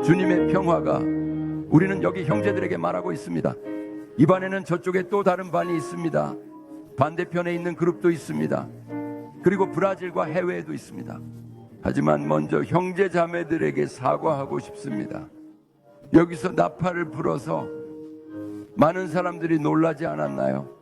주님의 평화가 우리는 여기 형제들에게 말하고 있습니다. 이 반에는 저쪽에 또 다른 반이 있습니다. 반대편에 있는 그룹도 있습니다. 그리고 브라질과 해외에도 있습니다. 하지만 먼저 형제 자매들에게 사과하고 싶습니다. 여기서 나팔을 불어서 많은 사람들이 놀라지 않았나요?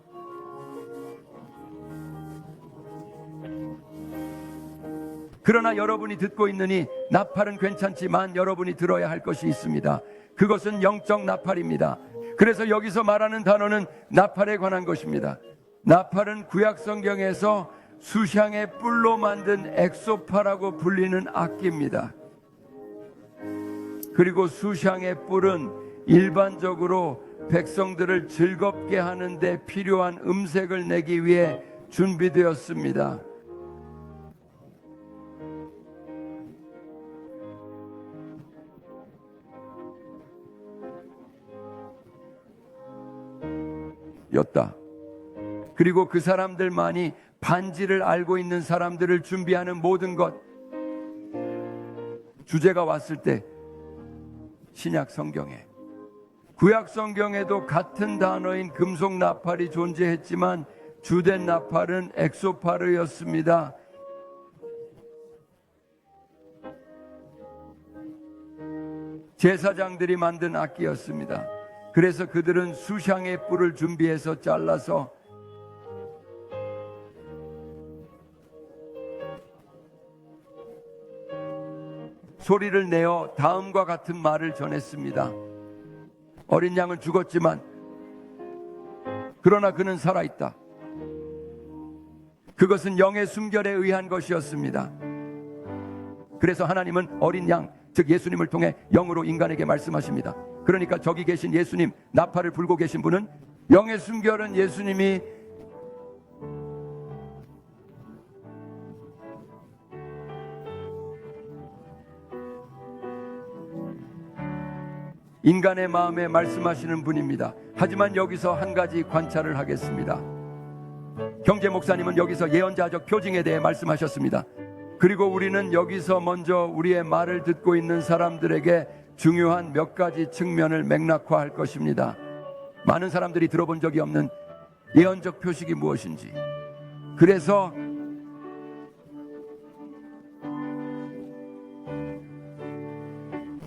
그러나 여러분이 듣고 있느니 나팔은 괜찮지만 여러분이 들어야 할 것이 있습니다. 그것은 영적 나팔입니다. 그래서 여기서 말하는 단어는 나팔에 관한 것입니다. 나팔은 구약 성경에서 수향의 뿔로 만든 엑소파라고 불리는 악기입니다. 그리고 수향의 뿔은 일반적으로 백성들을 즐겁게 하는데 필요한 음색을 내기 위해 준비되었습니다. 였다. 그리고 그 사람들만이 반지를 알고 있는 사람들을 준비하는 모든 것, 주제가 왔을 때 신약 성경에, 구약 성경에도 같은 단어인 금속 나팔이 존재했지만 주된 나팔은 엑소파르였습니다. 제사장들이 만든 악기였습니다. 그래서 그들은 수향의 뿔을 준비해서 잘라서 소리를 내어 다음과 같은 말을 전했습니다. 어린 양은 죽었지만 그러나 그는 살아있다. 그것은 영의 순결에 의한 것이었습니다. 그래서 하나님은 어린 양, 즉 예수님을 통해 영으로 인간에게 말씀하십니다. 그러니까 저기 계신 예수님, 나팔을 불고 계신 분은 영의 순결은 예수님이 인간의 마음에 말씀하시는 분입니다. 하지만 여기서 한 가지 관찰을 하겠습니다. 경제 목사님은 여기서 예언자적 표징에 대해 말씀하셨습니다. 그리고 우리는 여기서 먼저 우리의 말을 듣고 있는 사람들에게 중요한 몇 가지 측면을 맥락화할 것입니다. 많은 사람들이 들어본 적이 없는 예언적 표식이 무엇인지, 그래서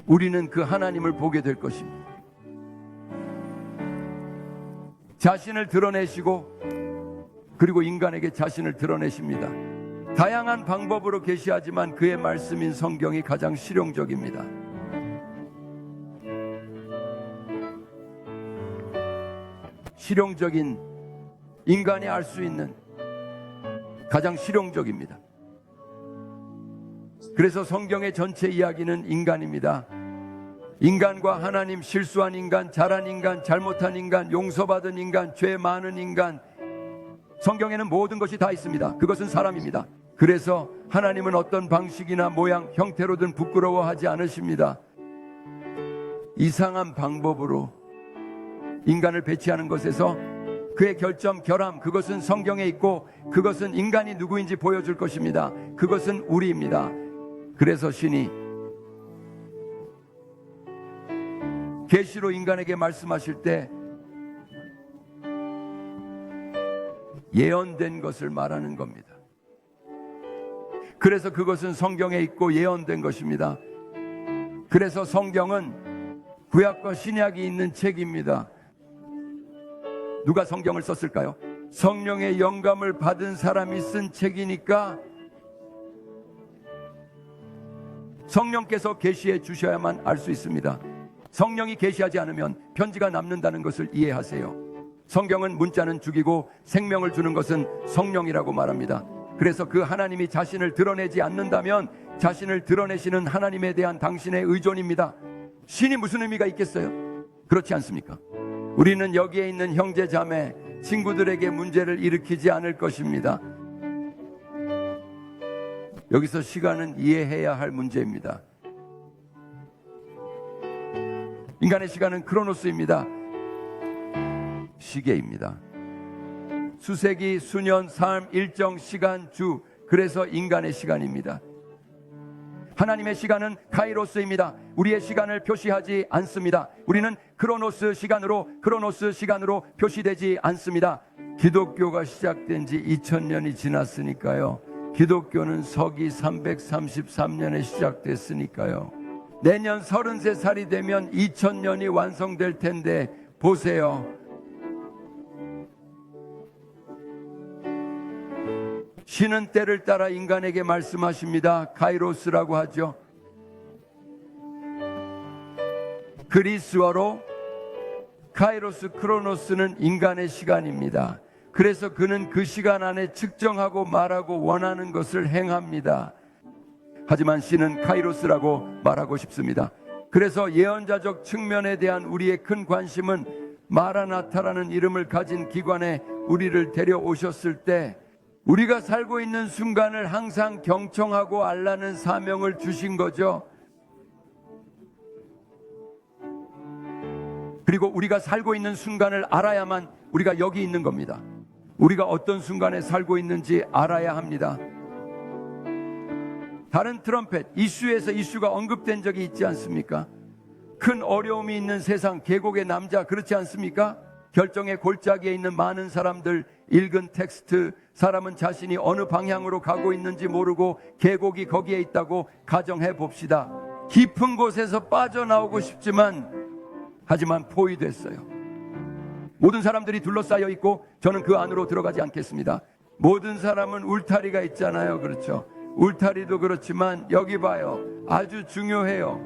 우리는 그 하나님을 보게 될 것입니다. 자신을 드러내시고 그리고 인간에게 자신을 드러내십니다. 다양한 방법으로 계시하지만 그의 말씀인 성경이 가장 실용적입니다. 실용적인, 인간이 알 수 있는 가장 실용적입니다. 그래서 성경의 전체 이야기는 인간입니다. 인간과 하나님, 실수한 인간, 잘한 인간, 잘못한 인간, 용서받은 인간, 죄 많은 인간, 성경에는 모든 것이 다 있습니다. 그것은 사람입니다. 그래서 하나님은 어떤 방식이나 모양, 형태로든 부끄러워하지 않으십니다. 이상한 방법으로 인간을 배치하는 것에서 그의 결점, 결함, 그것은 성경에 있고 그것은 인간이 누구인지 보여줄 것입니다. 그것은 우리입니다. 그래서 신이 계시로 인간에게 말씀하실 때 예언된 것을 말하는 겁니다. 그래서 그것은 성경에 있고 예언된 것입니다. 그래서 성경은 구약과 신약이 있는 책입니다. 누가 성경을 썼을까요? 성령의 영감을 받은 사람이 쓴 책이니까 성령께서 계시해 주셔야만 알 수 있습니다. 성령이 계시하지 않으면 편지가 남는다는 것을 이해하세요. 성경은 문자는 죽이고 생명을 주는 것은 성령이라고 말합니다. 그래서 그 하나님이 자신을 드러내지 않는다면 자신을 드러내시는 하나님에 대한 당신의 의존입니다. 신이 무슨 의미가 있겠어요? 그렇지 않습니까? 우리는 여기에 있는 형제 자매 친구들에게 문제를 일으키지 않을 것입니다. 여기서 시간은 이해해야 할 문제입니다. 인간의 시간은 크로노스입니다. 시계입니다. 수세기, 수년, 삶, 일정, 시간, 주, 그래서 인간의 시간입니다. 하나님의 시간은 카이로스입니다. 우리의 시간을 표시하지 않습니다. 우리는 크로노스 시간으로 표시되지 않습니다. 기독교가 시작된 지 2000년이 지났으니까요. 기독교는 서기 333년에 시작됐으니까요. 내년 33살이 되면 2000년이 완성될 텐데 보세요. 신은 때를 따라 인간에게 말씀하십니다. 카이로스라고 하죠. 그리스어로 카이로스, 크로노스는 인간의 시간입니다. 그래서 그는 그 시간 안에 측정하고 말하고 원하는 것을 행합니다. 하지만 신은 카이로스라고 말하고 싶습니다. 그래서 예언자적 측면에 대한 우리의 큰 관심은 마라나타라는 이름을 가진 기관에 우리를 데려오셨을 때 우리가 살고 있는 순간을 항상 경청하고 알라는 사명을 주신 거죠. 그리고 우리가 살고 있는 순간을 알아야만 우리가 여기 있는 겁니다. 우리가 어떤 순간에 살고 있는지 알아야 합니다. 다른 트럼펫 이슈에서 이슈가 언급된 적이 있지 않습니까? 큰 어려움이 있는 세상, 계곡의 남자, 그렇지 않습니까? 결정의 골짜기에 있는 많은 사람들, 읽은 텍스트, 사람은 자신이 어느 방향으로 가고 있는지 모르고 계곡이 거기에 있다고 가정해 봅시다. 깊은 곳에서 빠져나오고 싶지만 하지만 포위됐어요. 모든 사람들이 둘러싸여 있고 저는 그 안으로 들어가지 않겠습니다. 모든 사람은 울타리가 있잖아요. 그렇죠? 울타리도 그렇지만 여기 봐요. 아주 중요해요.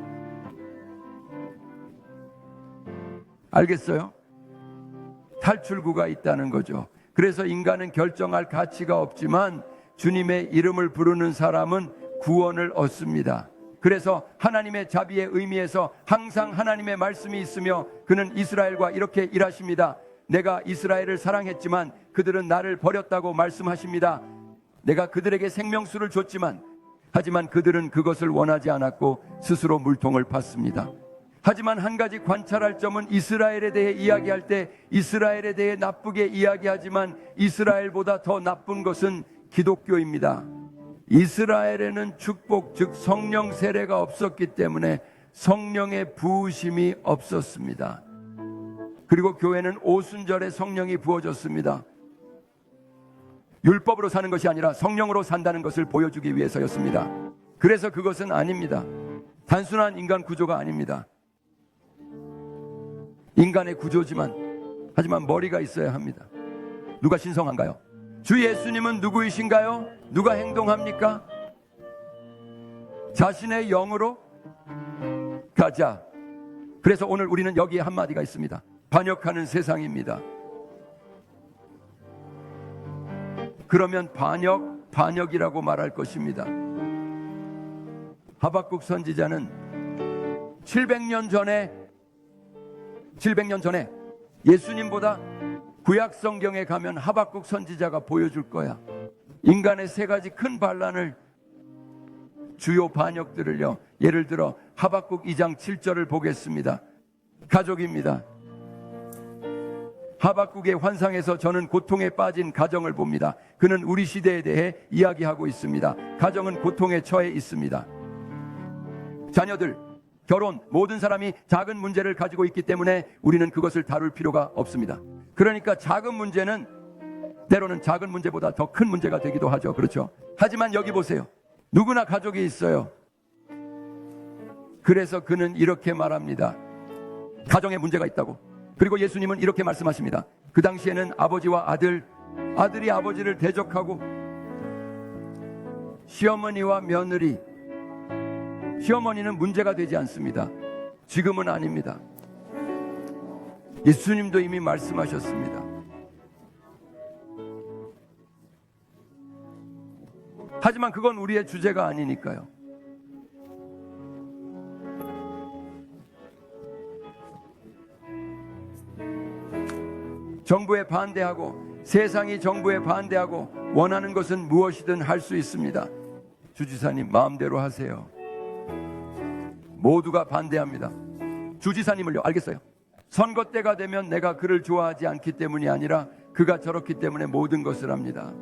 알겠어요? 탈출구가 있다는 거죠. 그래서 인간은 결정할 가치가 없지만 주님의 이름을 부르는 사람은 구원을 얻습니다. 그래서 하나님의 자비의 의미에서 항상 하나님의 말씀이 있으며 그는 이스라엘과 이렇게 일하십니다. 내가 이스라엘을 사랑했지만 그들은 나를 버렸다고 말씀하십니다. 내가 그들에게 생명수를 줬지만 하지만 그들은 그것을 원하지 않았고 스스로 물통을 팠습니다. 하지만 한 가지 관찰할 점은 이스라엘에 대해 이야기할 때 이스라엘에 대해 나쁘게 이야기하지만 이스라엘보다 더 나쁜 것은 기독교입니다. 이스라엘에는 축복, 즉 성령 세례가 없었기 때문에 성령의 부으심이 없었습니다. 그리고 교회는 오순절에 성령이 부어졌습니다. 율법으로 사는 것이 아니라 성령으로 산다는 것을 보여주기 위해서였습니다. 그래서 그것은 아닙니다. 단순한 인간 구조가 아닙니다. 인간의 구조지만 하지만 머리가 있어야 합니다. 누가 신성한가요? 주 예수님은 누구이신가요? 누가 행동합니까? 자신의 영으로 가자. 그래서 오늘 우리는 여기에 한마디가 있습니다. 반역하는 세상입니다. 그러면 반역이라고 말할 것입니다. 하박국 선지자는 700년 전에 예수님보다 구약 성경에 가면 하박국 선지자가 보여줄 거야. 인간의 세 가지 큰 반란을, 주요 반역들을요. 예를 들어 하박국 2장 7절을 보겠습니다. 가족입니다. 하박국의 환상에서 저는 고통에 빠진 가정을 봅니다. 그는 우리 시대에 대해 이야기하고 있습니다. 가정은 고통에 처해 있습니다. 자녀들, 결혼, 모든 사람이 작은 문제를 가지고 있기 때문에 우리는 그것을 다룰 필요가 없습니다. 그러니까 작은 문제는 때로는 작은 문제보다 더 큰 문제가 되기도 하죠. 그렇죠? 하지만 여기 보세요. 누구나 가족이 있어요. 그래서 그는 이렇게 말합니다. 가정에 문제가 있다고. 그리고 예수님은 이렇게 말씀하십니다. 그 당시에는 아버지와 아들이 아버지를 대적하고 시어머니와 며느리, 시어머니는 문제가 되지 않습니다. 지금은 아닙니다. 예수님도 이미 말씀하셨습니다. 하지만 그건 우리의 주제가 아니니까요. 정부에 반대하고 세상이 정부에 반대하고 원하는 것은 무엇이든 할 수 있습니다. 주지사님 마음대로 하세요. 모두가 반대합니다. 주지사님을요. 알겠어요. 선거 때가 되면 내가 그를 좋아하지 않기 때문이 아니라 그가 저렇기 때문에 모든 것을 합니다.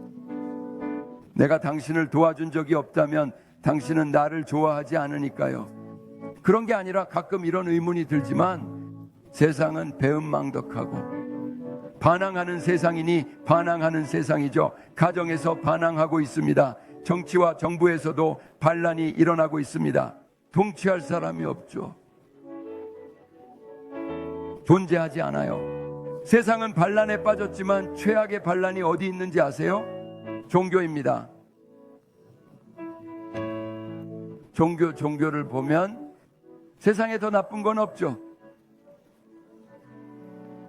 내가 당신을 도와준 적이 없다면 당신은 나를 좋아하지 않으니까요. 그런 게 아니라 가끔 이런 의문이 들지만 세상은 배은망덕하고 반항하는 세상이니 반항하는 세상이죠. 가정에서 반항하고 있습니다. 정치와 정부에서도 반란이 일어나고 있습니다. 통치할 사람이 없죠. 존재하지 않아요. 세상은 반란에 빠졌지만 최악의 반란이 어디 있는지 아세요? 종교입니다. 종교를 보면 세상에 더 나쁜 건 없죠.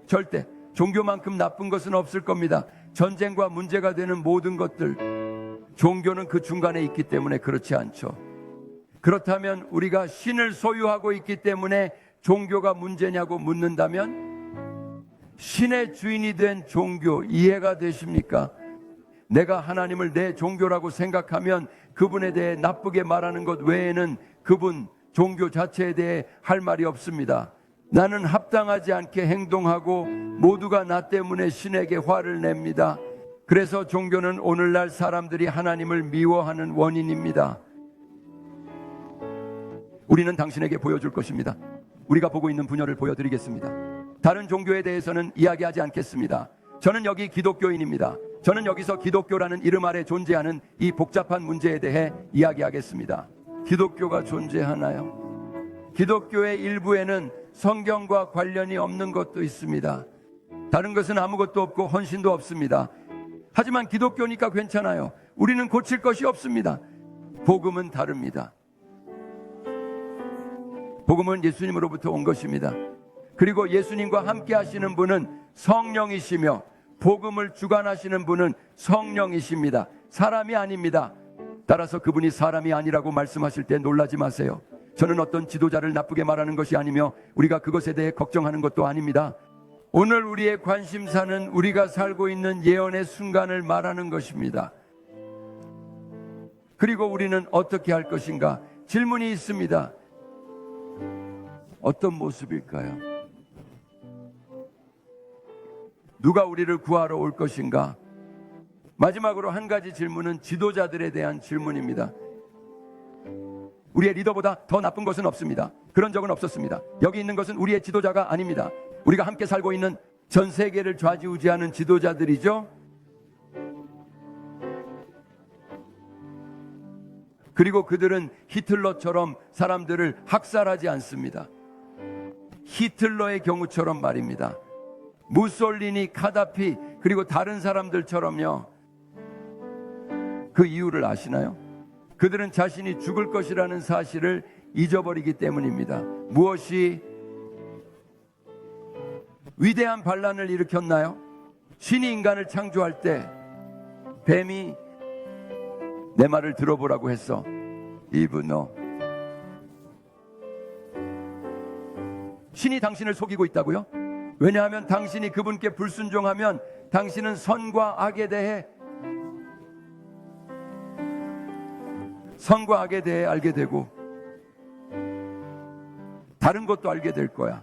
절대 종교만큼 나쁜 것은 없을 겁니다. 전쟁과 문제가 되는 모든 것들, 종교는 그 중간에 있기 때문에 그렇지 않죠. 그렇다면 우리가 신을 소유하고 있기 때문에 종교가 문제냐고 묻는다면, 신의 주인이 된 종교 이해가 되십니까? 내가 하나님을 내 종교라고 생각하면 그분에 대해 나쁘게 말하는 것 외에는 그분 종교 자체에 대해 할 말이 없습니다. 나는 합당하지 않게 행동하고 모두가 나 때문에 신에게 화를 냅니다. 그래서 종교는 오늘날 사람들이 하나님을 미워하는 원인입니다. 우리는 당신에게 보여줄 것입니다. 우리가 보고 있는 분열을 보여드리겠습니다. 다른 종교에 대해서는 이야기하지 않겠습니다. 저는 여기 기독교인입니다. 저는 여기서 기독교라는 이름 아래 존재하는 이 복잡한 문제에 대해 이야기하겠습니다. 기독교가 존재하나요? 기독교의 일부에는 성경과 관련이 없는 것도 있습니다. 다른 것은 아무것도 없고 헌신도 없습니다. 하지만 기독교니까 괜찮아요. 우리는 고칠 것이 없습니다. 복음은 다릅니다. 복음은 예수님으로부터 온 것입니다. 그리고 예수님과 함께 하시는 분은 성령이시며 복음을 주관하시는 분은 성령이십니다. 사람이 아닙니다. 따라서 그분이 사람이 아니라고 말씀하실 때 놀라지 마세요. 저는 어떤 지도자를 나쁘게 말하는 것이 아니며 우리가 그것에 대해 걱정하는 것도 아닙니다. 오늘 우리의 관심사는 우리가 살고 있는 예언의 순간을 말하는 것입니다. 그리고 우리는 어떻게 할 것인가? 질문이 있습니다. 어떤 모습일까요? 누가 우리를 구하러 올 것인가? 마지막으로 한 가지 질문은 지도자들에 대한 질문입니다. 우리의 리더보다 더 나쁜 것은 없습니다. 그런 적은 없었습니다. 여기 있는 것은 우리의 지도자가 아닙니다. 우리가 함께 살고 있는 전 세계를 좌지우지하는 지도자들이죠. 그리고 그들은 히틀러처럼 사람들을 학살하지 않습니다. 히틀러의 경우처럼 말입니다. 무솔리니, 카다피, 그리고 다른 사람들처럼요. 그 이유를 아시나요? 그들은 자신이 죽을 것이라는 사실을 잊어버리기 때문입니다. 무엇이 위대한 반란을 일으켰나요? 신이 인간을 창조할 때 뱀이 내 말을 들어보라고 했어. 이브 너. 신이 당신을 속이고 있다고요? 왜냐하면 당신이 그분께 불순종하면 당신은 선과 악에 대해 알게 되고 다른 것도 알게 될 거야.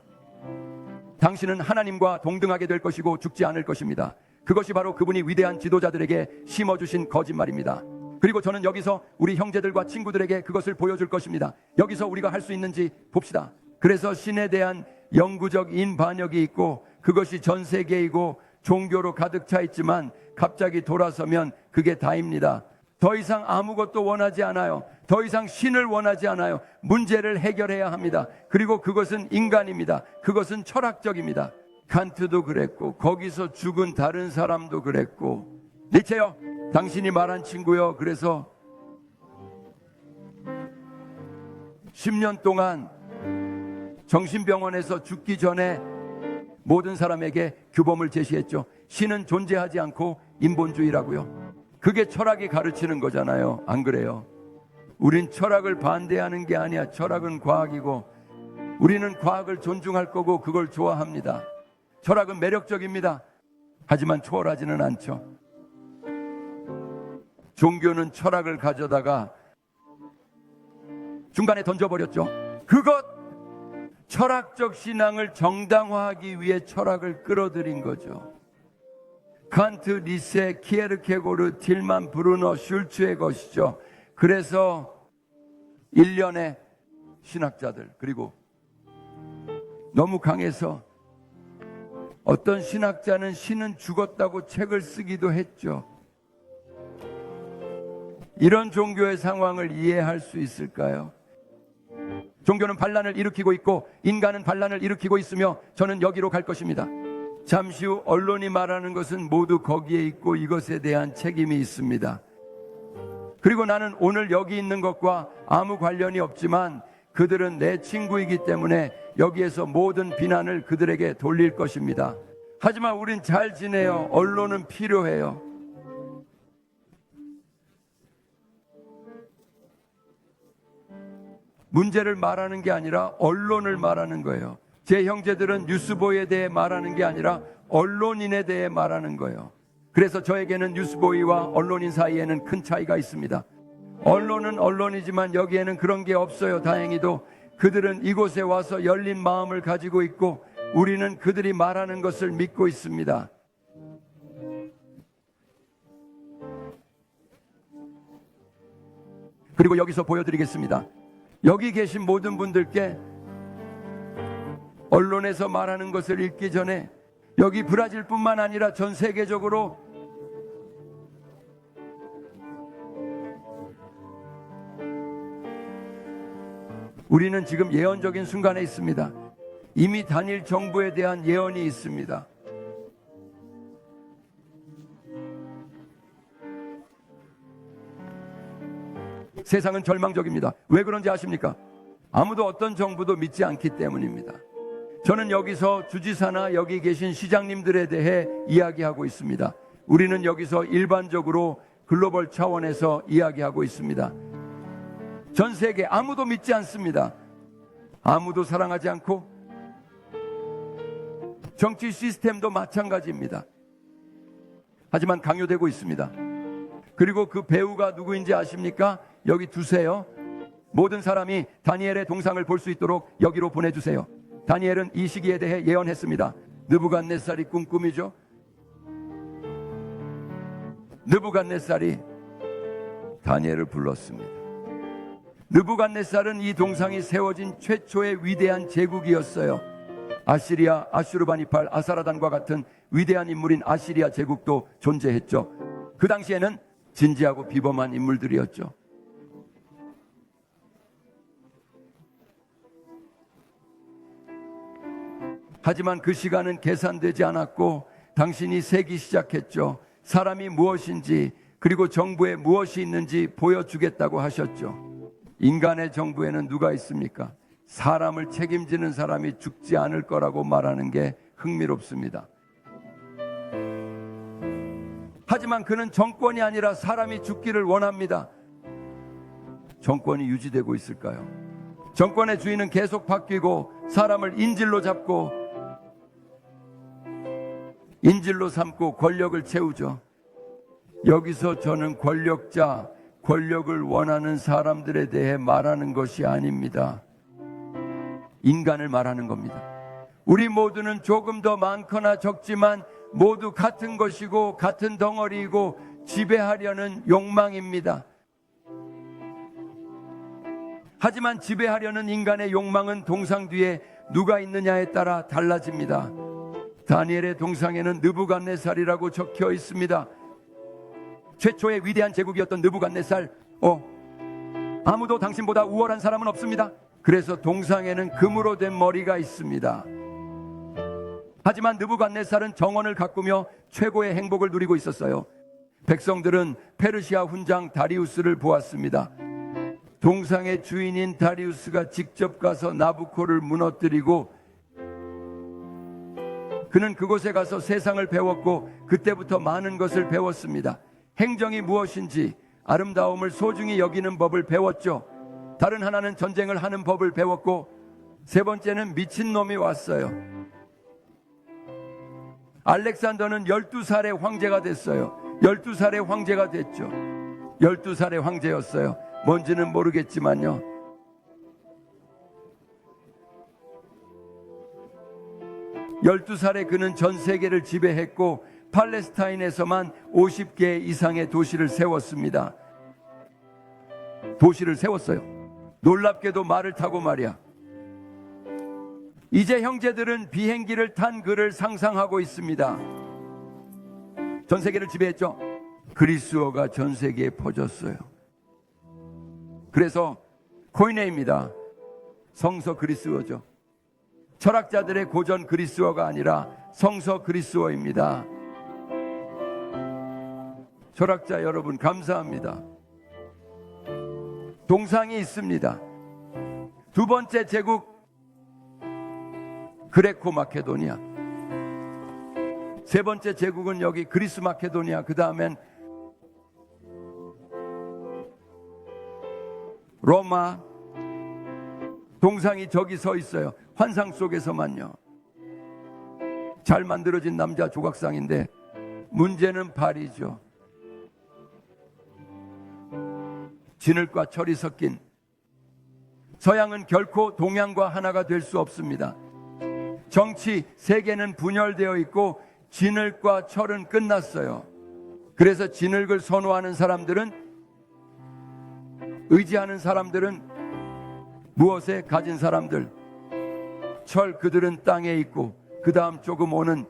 당신은 하나님과 동등하게 될 것이고 죽지 않을 것입니다. 그것이 바로 그분이 위대한 지도자들에게 심어주신 거짓말입니다. 그리고 저는 여기서 우리 형제들과 친구들에게 그것을 보여줄 것입니다. 여기서 우리가 할 수 있는지 봅시다. 그래서 신에 대한 영구적 인반역이 있고 그것이 전 세계이고 종교로 가득 차 있지만 갑자기 돌아서면 그게 다입니다. 더 이상 아무것도 원하지 않아요. 더 이상 신을 원하지 않아요. 문제를 해결해야 합니다. 그리고 그것은 인간입니다. 그것은 철학적입니다. 칸트도 그랬고 거기서 죽은 다른 사람도 그랬고 니체요, 당신이 말한 친구요. 그래서 10년 동안 정신병원에서 죽기 전에 모든 사람에게 규범을 제시했죠. 신은 존재하지 않고 인본주의라고요. 그게 철학이 가르치는 거잖아요. 안 그래요? 우린 철학을 반대하는 게 아니야. 철학은 과학이고 우리는 과학을 존중할 거고 그걸 좋아합니다. 철학은 매력적입니다. 하지만 초월하지는 않죠. 종교는 철학을 가져다가 중간에 던져버렸죠. 그것 철학적 신앙을 정당화하기 위해 철학을 끌어들인 거죠. 칸트, 리세, 키에르케고르, 틸만, 브루너, 슐츠의 것이죠. 그래서 일련의 신학자들, 그리고 너무 강해서 어떤 신학자는 신은 죽었다고 책을 쓰기도 했죠. 이런 종교의 상황을 이해할 수 있을까요? 종교는 반란을 일으키고 있고 인간은 반란을 일으키고 있으며 저는 여기로 갈 것입니다. 잠시 후 언론이 말하는 것은 모두 거기에 있고 이것에 대한 책임이 있습니다. 그리고 나는 오늘 여기 있는 것과 아무 관련이 없지만 그들은 내 친구이기 때문에 여기에서 모든 비난을 그들에게 돌릴 것입니다. 하지만 우린 잘 지내요. 언론은 필요해요. 문제를 말하는 게 아니라 언론을 말하는 거예요. 제 형제들은 뉴스보이에 대해 말하는 게 아니라 언론인에 대해 말하는 거예요. 그래서 저에게는 뉴스보이와 언론인 사이에는 큰 차이가 있습니다. 언론은 언론이지만 여기에는 그런 게 없어요. 다행히도 그들은 이곳에 와서 열린 마음을 가지고 있고 우리는 그들이 말하는 것을 믿고 있습니다. 그리고 여기서 보여드리겠습니다. 여기 계신 모든 분들께 언론에서 말하는 것을 읽기 전에 여기 브라질뿐만 아니라 전 세계적으로 우리는 지금 예언적인 순간에 있습니다. 이미 단일 정부에 대한 예언이 있습니다. 세상은 절망적입니다. 왜 그런지 아십니까? 아무도 어떤 정부도 믿지 않기 때문입니다. 저는 여기서 주지사나 여기 계신 시장님들에 대해 이야기하고 있습니다. 우리는 여기서 일반적으로 글로벌 차원에서 이야기하고 있습니다. 전 세계 아무도 믿지 않습니다. 아무도 사랑하지 않고 정치 시스템도 마찬가지입니다. 하지만 강요되고 있습니다. 그리고 그 배우가 누구인지 아십니까? 여기 두세요. 모든 사람이 다니엘의 동상을 볼 수 있도록 여기로 보내주세요. 다니엘은 이 시기에 대해 예언했습니다. 느부갓네살이 꿈꾸미죠. 느부갓네살이 다니엘을 불렀습니다. 느부갓네살은 이 동상이 세워진 최초의 위대한 제국이었어요. 아시리아, 아슈르바니팔, 아사라단과 같은 위대한 인물인 아시리아 제국도 존재했죠. 그 당시에는 진지하고 비범한 인물들이었죠. 하지만 그 시간은 계산되지 않았고 당신이 세기 시작했죠. 사람이 무엇인지 그리고 정부에 무엇이 있는지 보여주겠다고 하셨죠. 인간의 정부에는 누가 있습니까? 사람을 책임지는 사람이 죽지 않을 거라고 말하는 게 흥미롭습니다. 하지만 그는 정권이 아니라 사람이 죽기를 원합니다. 정권이 유지되고 있을까요? 정권의 주인은 계속 바뀌고 사람을 인질로 잡고 인질로 삼고 권력을 채우죠. 여기서 저는 권력자, 권력을 원하는 사람들에 대해 말하는 것이 아닙니다. 인간을 말하는 겁니다. 우리 모두는 조금 더 많거나 적지만 모두 같은 것이고 같은 덩어리이고 지배하려는 욕망입니다. 하지만 지배하려는 인간의 욕망은 동상 뒤에 누가 있느냐에 따라 달라집니다. 다니엘의 동상에는 느부갓네살이라고 적혀 있습니다. 최초의 위대한 제국이었던 느부갓네살, 아무도 당신보다 우월한 사람은 없습니다. 그래서 동상에는 금으로 된 머리가 있습니다. 하지만 느부갓네살은 정원을 가꾸며 최고의 행복을 누리고 있었어요. 백성들은 페르시아 훈장 다리우스를 보았습니다. 동상의 주인인 다리우스가 직접 가서 나부코를 무너뜨리고 그는 그곳에 가서 세상을 배웠고 그때부터 많은 것을 배웠습니다. 행정이 무엇인지, 아름다움을 소중히 여기는 법을 배웠죠. 다른 하나는 전쟁을 하는 법을 배웠고 세 번째는 미친놈이 왔어요. 알렉산더는 12살의 황제가 됐어요. 12살의 황제가 됐죠. 12살의 황제였어요. 뭔지는 모르겠지만요. (12살에) 그는 전 세계를 지배했고 팔레스타인에서만 50개 이상의 도시를 세웠습니다. 도시를 세웠어요. 놀랍게도 말을 타고 말이야. 이제 형제들은 비행기를 탄 그를 상상하고 있습니다. 전 세계를 지배했죠. 그리스어가 전 세계에 퍼졌어요. 그래서 코이네입니다. 성서 그리스어죠. 철학자들의 고전 그리스어가 아니라 성서 그리스어입니다. 철학자 여러분 감사합니다. 동상이 있습니다. 두 번째 제국 그레코 마케도니아, 세 번째 제국은 여기 그리스 마케도니아, 그 다음엔 로마. 동상이 저기 서 있어요. 환상 속에서만요. 잘 만들어진 남자 조각상인데 문제는 발이죠. 진흙과 철이 섞인. 서양은 결코 동양과 하나가 될 수 없습니다. 정치, 세계는 분열되어 있고 진흙과 철은 끝났어요. 그래서 진흙을 선호하는 사람들은, 의지하는 사람들은 무엇에 가진 사람들, 철, 그들은 땅에 있고 그 다음 조금 오는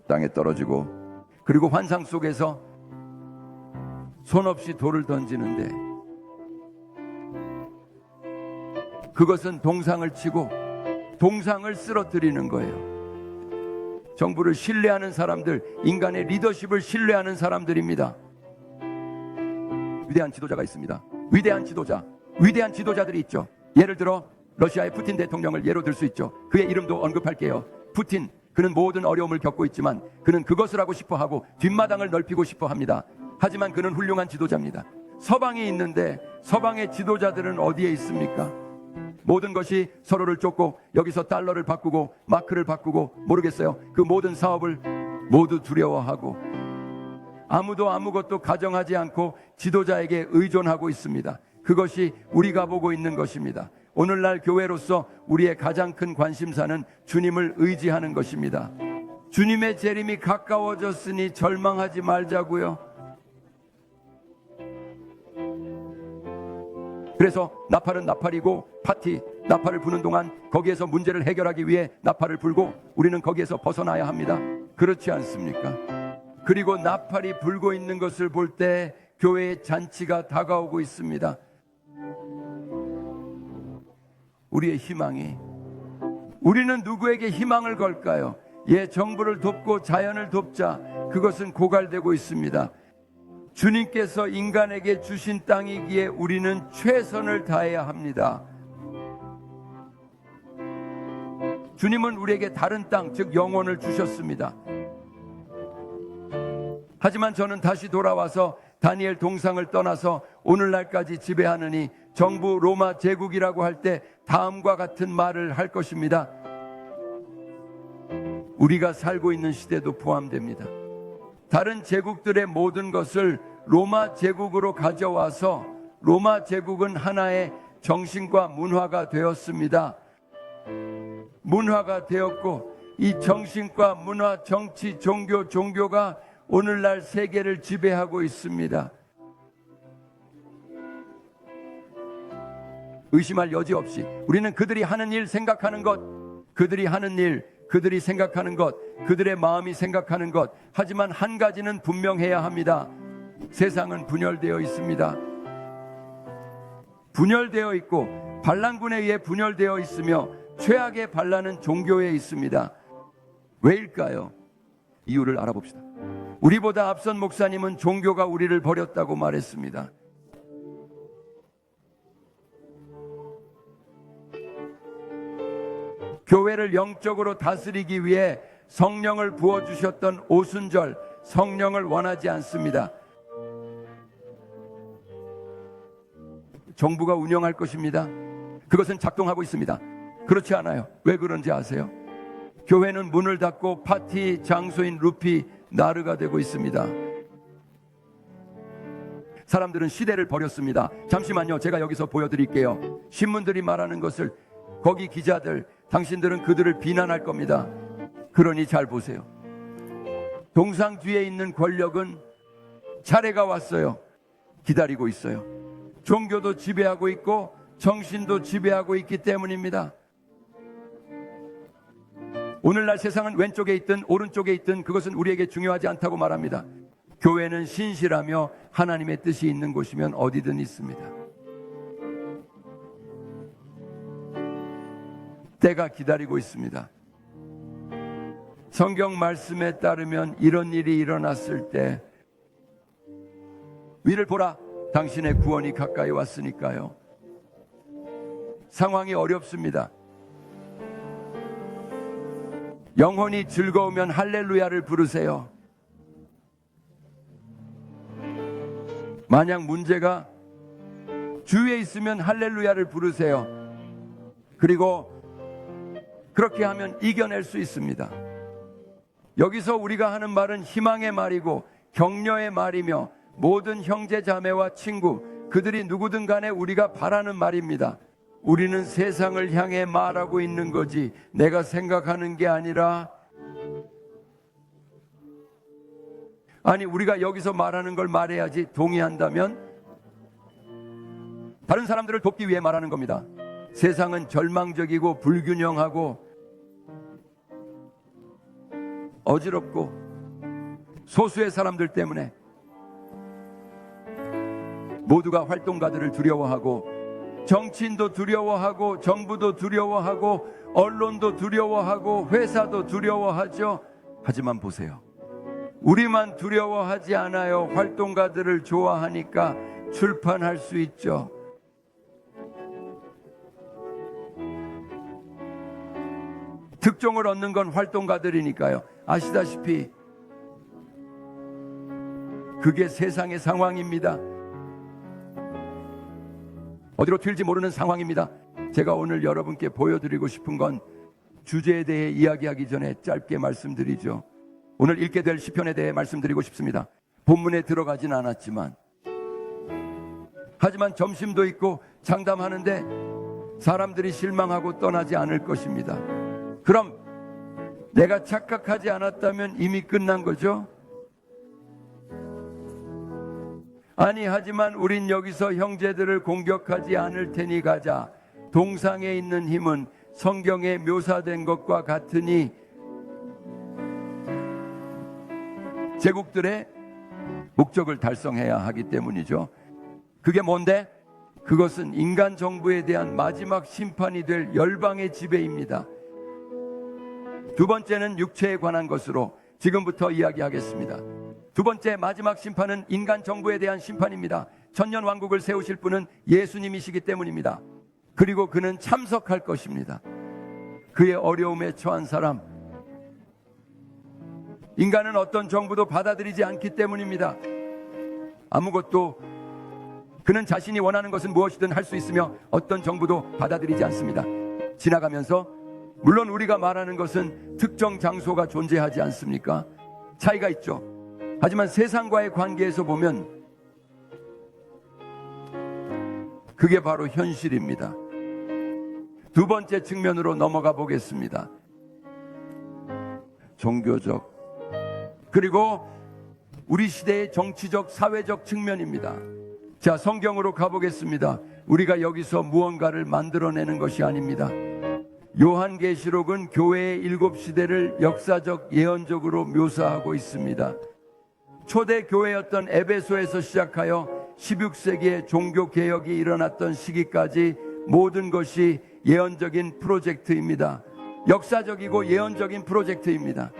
땅에 떨어지고, 그리고 환상 속에서 손 없이 돌을 던지는데 그것은 동상을 치고 동상을 쓰러뜨리는 거예요. 정부를 신뢰하는 사람들, 인간의 리더십을 신뢰하는 사람들입니다. 위대한 지도자가 있습니다. 위대한 지도자들이 있죠. 예를 들어 러시아의 푸틴 대통령을 예로 들 수 있죠. 그의 이름도 언급할게요. 푸틴, 그는 모든 어려움을 겪고 있지만 그는 그것을 하고 싶어 하고 뒷마당을 넓히고 싶어 합니다. 하지만 그는 훌륭한 지도자입니다. 서방이 있는데 서방의 지도자들은 어디에 있습니까? 모든 것이 서로를 쫓고 여기서 달러를 바꾸고 마크를 바꾸고 모르겠어요. 그 모든 사업을 모두 두려워하고 아무도 아무것도 가정하지 않고 지도자에게 의존하고 있습니다. 그것이 우리가 보고 있는 것입니다. 오늘날 교회로서 우리의 가장 큰 관심사는 주님을 의지하는 것입니다. 주님의 재림이 가까워졌으니 절망하지 말자고요. 그래서 나팔은 나팔이고 파티, 나팔을 부는 동안 거기에서 문제를 해결하기 위해 나팔을 불고 우리는 거기에서 벗어나야 합니다. 그렇지 않습니까? 그리고 나팔이 불고 있는 것을 볼 때 교회의 잔치가 다가오고 있습니다. 우리의 희망이, 우리는 누구에게 희망을 걸까요? 정부를 돕고 자연을 돕자. 그것은 고갈되고 있습니다. 주님께서 인간에게 주신 땅이기에 우리는 최선을 다해야 합니다. 주님은 우리에게 다른 땅, 즉 영혼을 주셨습니다. 하지만 저는 다시 돌아와서 다니엘 동상을 떠나서 오늘날까지 지배하느니 정부 로마 제국이라고 할 때 다음과 같은 말을 할 것입니다. 우리가 살고 있는 시대도 포함됩니다. 다른 제국들의 모든 것을 로마 제국으로 가져와서 로마 제국은 하나의 정신과 문화가 되었습니다. 문화가 되었고 이 정신과 문화, 정치, 종교가 오늘날 세계를 지배하고 있습니다. 의심할 여지 없이 우리는 그들이 하는 일, 생각하는 것, 그들이 하는 일, 그들이 생각하는 것, 그들의 마음이 생각하는 것, 하지만 한 가지는 분명해야 합니다. 세상은 분열되어 있습니다. 분열되어 있고 반란군에 의해 분열되어 있으며 최악의 반란은 종교에 있습니다. 왜일까요? 이유를 알아봅시다. 우리보다 앞선 목사님은 종교가 우리를 버렸다고 말했습니다. 교회를 영적으로 다스리기 위해 성령을 부어주셨던 오순절, 성령을 원하지 않습니다. 정부가 운영할 것입니다. 그것은 작동하고 있습니다. 그렇지 않아요. 왜 그런지 아세요? 교회는 문을 닫고 파티 장소인 루피, 나르가 되고 있습니다. 사람들은 시대를 버렸습니다. 잠시만요. 제가 여기서 보여드릴게요. 신문들이 말하는 것을, 거기 기자들, 당신들은 그들을 비난할 겁니다. 그러니 잘 보세요. 동상 뒤에 있는 권력은 차례가 왔어요. 기다리고 있어요. 종교도 지배하고 있고 정신도 지배하고 있기 때문입니다. 오늘날 세상은 왼쪽에 있든 오른쪽에 있든 그것은 우리에게 중요하지 않다고 말합니다. 교회는 신실하며 하나님의 뜻이 있는 곳이면 어디든 있습니다. 때가 기다리고 있습니다. 성경 말씀에 따르면 이런 일이 일어났을 때 위를 보라, 당신의 구원이 가까이 왔으니까요. 상황이 어렵습니다. 영혼이 즐거우면 할렐루야를 부르세요. 만약 문제가 주위에 있으면 할렐루야를 부르세요. 그리고 그렇게 하면 이겨낼 수 있습니다. 여기서 우리가 하는 말은 희망의 말이고 격려의 말이며 모든 형제 자매와 친구, 그들이 누구든 간에 우리가 바라는 말입니다. 우리는 세상을 향해 말하고 있는 거지 내가 생각하는 게 아니라, 아니 우리가 여기서 말하는 걸 말해야지 동의한다면 다른 사람들을 돕기 위해 말하는 겁니다. 세상은 절망적이고 불균형하고 어지럽고 소수의 사람들 때문에 모두가 활동가들을 두려워하고 정치인도 두려워하고 정부도 두려워하고 언론도 두려워하고 회사도 두려워하죠. 하지만 보세요. 우리만 두려워하지 않아요. 활동가들을 좋아하니까 출판할 수 있죠. 특종을 얻는 건 활동가들이니까요. 아시다시피 그게 세상의 상황입니다. 어디로 튈지 모르는 상황입니다. 제가 오늘 여러분께 보여드리고 싶은 건 주제에 대해 이야기하기 전에 짧게 말씀드리죠. 오늘 읽게 될 시편에 대해 말씀드리고 싶습니다. 본문에 들어가진 않았지만, 하지만 점심도 있고 장담하는데 사람들이 실망하고 떠나지 않을 것입니다. 그럼 내가 착각하지 않았다면 이미 끝난 거죠? 아니, 하지만 우린 여기서 형제들을 공격하지 않을 테니 가자. 동상에 있는 힘은 성경에 묘사된 것과 같으니 제국들의 목적을 달성해야 하기 때문이죠. 그게 뭔데? 그것은 인간 정부에 대한 마지막 심판이 될 열방의 지배입니다. 두 번째는 육체에 관한 것으로 지금부터 이야기하겠습니다. 두 번째 마지막 심판은 인간 정부에 대한 심판입니다. 천년 왕국을 세우실 분은 예수님이시기 때문입니다. 그리고 그는 참석할 것입니다. 그의 어려움에 처한 사람, 인간은 어떤 정부도 받아들이지 않기 때문입니다. 아무것도, 그는 자신이 원하는 것은 무엇이든 할 수 있으며 어떤 정부도 받아들이지 않습니다. 지나가면서 물론 우리가 말하는 것은 특정 장소가 존재하지 않습니까? 차이가 있죠. 하지만 세상과의 관계에서 보면 그게 바로 현실입니다. 두 번째 측면으로 넘어가 보겠습니다. 종교적, 그리고 우리 시대의 정치적, 사회적 측면입니다. 자, 성경으로 가보겠습니다. 우리가 여기서 무언가를 만들어내는 것이 아닙니다. 요한계시록은 교회의 7시대를 역사적, 예언적으로 묘사하고 있습니다. 초대 교회였던 에베소에서 시작하여 16세기에 종교개혁이 일어났던 시기까지 모든 것이 예언적인 프로젝트입니다. 역사적이고 예언적인 프로젝트입니다.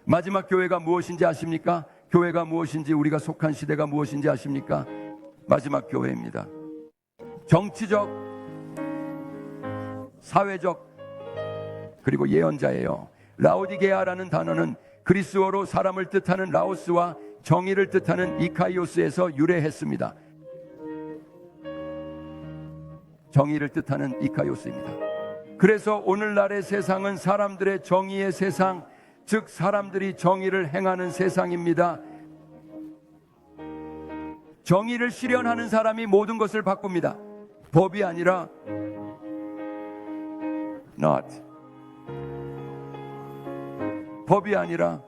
마지막 교회가 무엇인지 아십니까? 교회가 무엇인지, 우리가 속한 시대가 무엇인지 아십니까? 마지막 교회입니다. 정치적, 사회적, 그리고 예언자예요. 라오디게아라는 단어는 그리스어로 사람을 뜻하는 라오스와 정의를 뜻하는 이카이오스에서 유래했습니다. 정의를 뜻하는 이카이오스입니다. 그래서 오늘날의 세상은 사람들의 정의의 세상, 즉 사람들이 정의를 행하는 세상입니다. 정의를 실현하는 사람이 모든 것을 바꿉니다. 법이 아니라 not. 법이 아니라,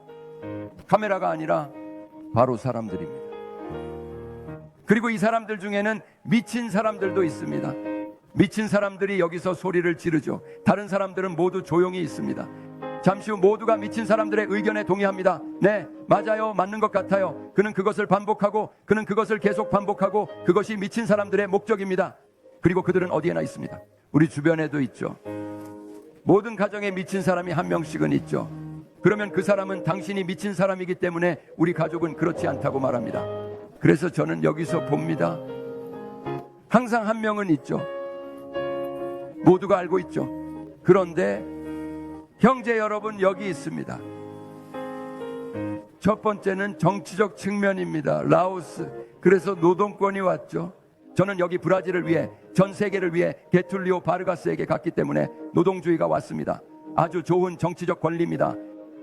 카메라가 아니라 바로 사람들입니다. 그리고 이 사람들 중에는 미친 사람들도 있습니다. 미친 사람들이 여기서 소리를 지르죠. 다른 사람들은 모두 조용히 있습니다. 잠시 후 모두가 미친 사람들의 의견에 동의합니다. 네, 맞아요. 맞는 것 같아요. 그는 그것을 반복하고 그는 그것을 계속 반복하고 그것이 미친 사람들의 목적입니다. 그리고 그들은 어디에나 있습니다. 우리 주변에도 있죠. 모든 가정에 미친 사람이 한 명씩은 있죠. 그러면 그 사람은 당신이 미친 사람이기 때문에 우리 가족은 그렇지 않다고 말합니다. 그래서 저는 여기서 봅니다. 항상 한 명은 있죠. 모두가 알고 있죠. 그런데 형제 여러분, 여기 있습니다. 첫 번째는 정치적 측면입니다. 라오스. 그래서 노동권이 왔죠. 저는 여기 브라질을 위해, 전 세계를 위해 게툴리오 바르가스에게 갔기 때문에 노동주의가 왔습니다. 아주 좋은 정치적 권리입니다.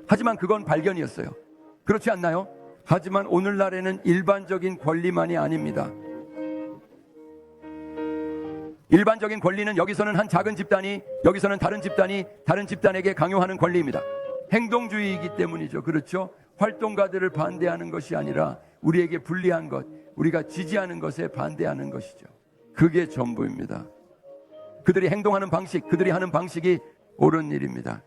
하지만 그건 발견이었어요. 그렇지 않나요? 하지만 오늘날에는 일반적인 권리만이 아닙니다. 일반적인 권리는 여기서는 한 작은 집단이, 여기서는 다른 집단이 다른 집단에게 강요하는 권리입니다. 행동주의이기 때문이죠. 그렇죠? 활동가들을 반대하는 것이 아니라 우리에게 불리한 것, 우리가 지지하는 것에 반대하는 것이죠. 그게 전부입니다. 그들이 행동하는 방식, 그들이 하는 방식이 옳은 일입니다.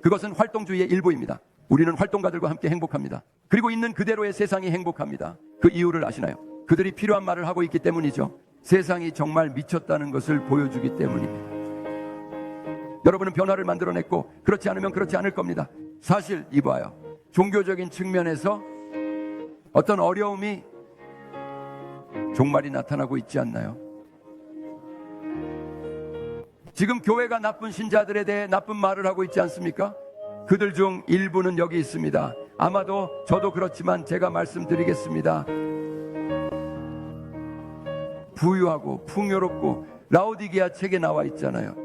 그것은 활동주의의 일부입니다. 우리는 활동가들과 함께 행복합니다. 그리고 있는 그대로의 세상이 행복합니다. 그 이유를 아시나요? 그들이 필요한 말을 하고 있기 때문이죠. 세상이 정말 미쳤다는 것을 보여주기 때문입니다. 여러분은 변화를 만들어냈고 그렇지 않으면 그렇지 않을 겁니다. 사실 이봐요. 종교적인 측면에서 어떤 어려움이 종말이 나타나고 있지 않나요? 지금 교회가 나쁜 신자들에 대해 나쁜 말을 하고 있지 않습니까? 그들 중 일부는 여기 있습니다. 아마도 저도 그렇지만 제가 말씀드리겠습니다. 부유하고 풍요롭고, 라오디게아 책에 나와 있잖아요.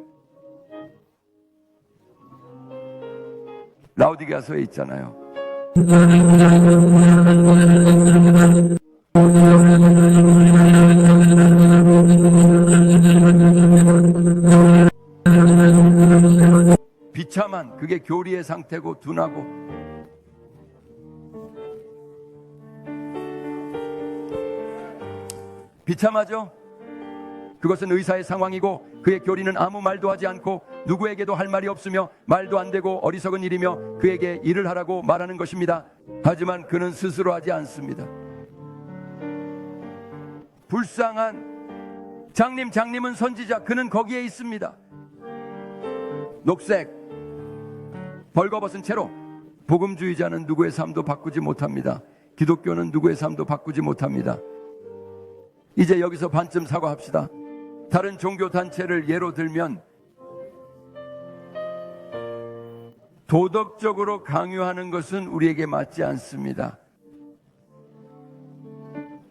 라오디게아서에 있잖아요. 비참한, 그게 교리의 상태고 둔하고, 비참하죠? 그것은 의사의 상황이고 그의 교리는 아무 말도 하지 않고 누구에게도 할 말이 없으며 말도 안 되고 어리석은 일이며 그에게 일을 하라고 말하는 것입니다. 하지만 그는 스스로 하지 않습니다. 불쌍한 장님은 선지자, 그는 거기에 있습니다. 녹색 벌거벗은 채로. 복음주의자는 누구의 삶도 바꾸지 못합니다. 기독교는 누구의 삶도 바꾸지 못합니다. 이제 여기서 반쯤 사과합시다. 다른 종교 단체를 예로 들면 도덕적으로 강요하는 것은 우리에게 맞지 않습니다.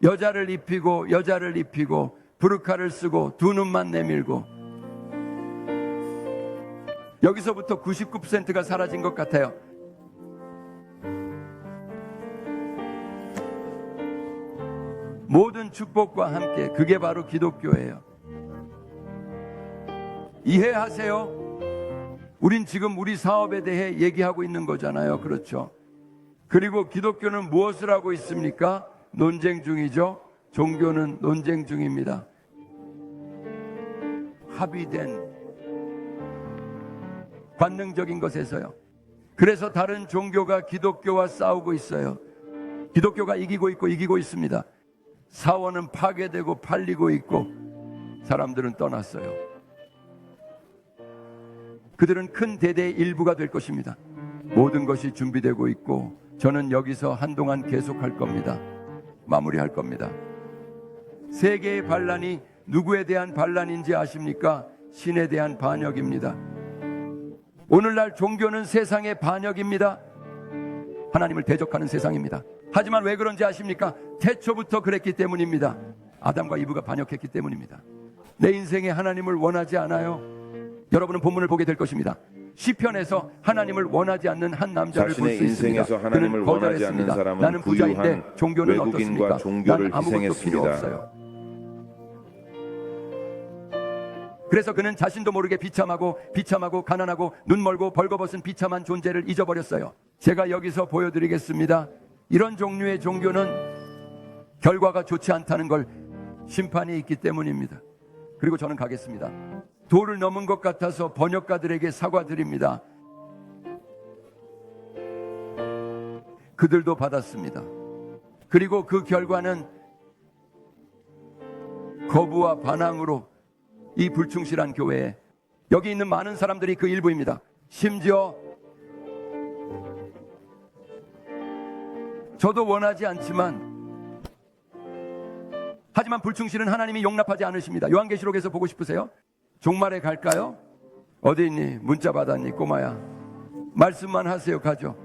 여자를 입히고 부르카를 쓰고 두 눈만 내밀고, 여기서부터 99%가 사라진 것 같아요. 모든 축복과 함께, 그게 바로 기독교예요. 이해하세요? 우린 지금 우리 사업에 대해 얘기하고 있는 거잖아요. 그렇죠? 그리고 기독교는 무엇을 하고 있습니까? 논쟁 중이죠. 종교는 논쟁 중입니다. 합의된 관능적인 것에서요. 그래서 다른 종교가 기독교와 싸우고 있어요. 기독교가 이기고 있습니다. 사원은 파괴되고 팔리고 있고 사람들은 떠났어요. 그들은 큰 대대의 일부가 될 것입니다. 모든 것이 준비되고 있고 저는 여기서 한동안 계속할 겁니다. 마무리할 겁니다. 세계의 반란이 누구에 대한 반란인지 아십니까? 신에 대한 반역입니다. 오늘날 종교는 세상의 반역입니다. 하나님을 대적하는 세상입니다. 하지만 왜 그런지 아십니까? 태초부터 그랬기 때문입니다. 아담과 이브가 반역했기 때문입니다. 내 인생에 하나님을 원하지 않아요. 여러분은 본문을 보게 될 것입니다. 시편에서 하나님을 원하지 않는 한 남자를 볼 수 있습니다. 그는 거절했습니다. 나는 부자인데 종교는 어떻습니까? 나는 아무것도 필요 없어요. 그래서 그는 자신도 모르게 비참하고 가난하고 눈멀고 벌거벗은 비참한 존재를 잊어버렸어요. 제가 여기서 보여드리겠습니다. 이런 종류의 종교는 결과가 좋지 않다는 걸 심판이 있기 때문입니다. 그리고 저는 가겠습니다. 도를 넘은 것 같아서 번역가들에게 사과드립니다. 그들도 받았습니다. 그리고 그 결과는 거부와 반항으로 이 불충실한 교회에 여기 있는 많은 사람들이 그 일부입니다. 심지어 저도 원하지 않지만 하지만 불충실은 하나님이 용납하지 않으십니다. 요한계시록에서 보고 싶으세요? 종말에 갈까요? 어디 있니? 문자 받았니? 꼬마야. 말씀만 하세요. 가죠.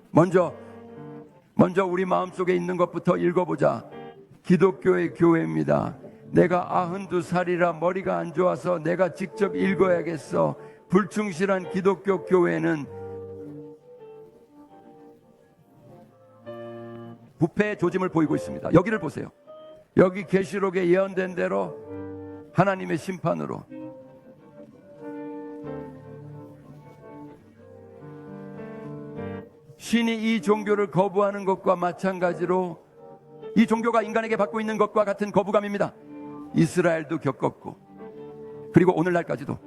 먼저 우리 마음속에 있는 것부터 읽어보자. 기독교의 교회입니다. 내가 92살이라 머리가 안 좋아서 내가 직접 읽어야겠어. 불충실한 기독교 교회는 부패의 조짐을 보이고 있습니다. 여기를 보세요. 여기 계시록에 예언된 대로 하나님의 심판으로 신이 이 종교를 거부하는 것과 마찬가지로 이 종교가 인간에게 받고 있는 것과 같은 거부감입니다. 이스라엘도 겪었고 그리고 오늘날까지도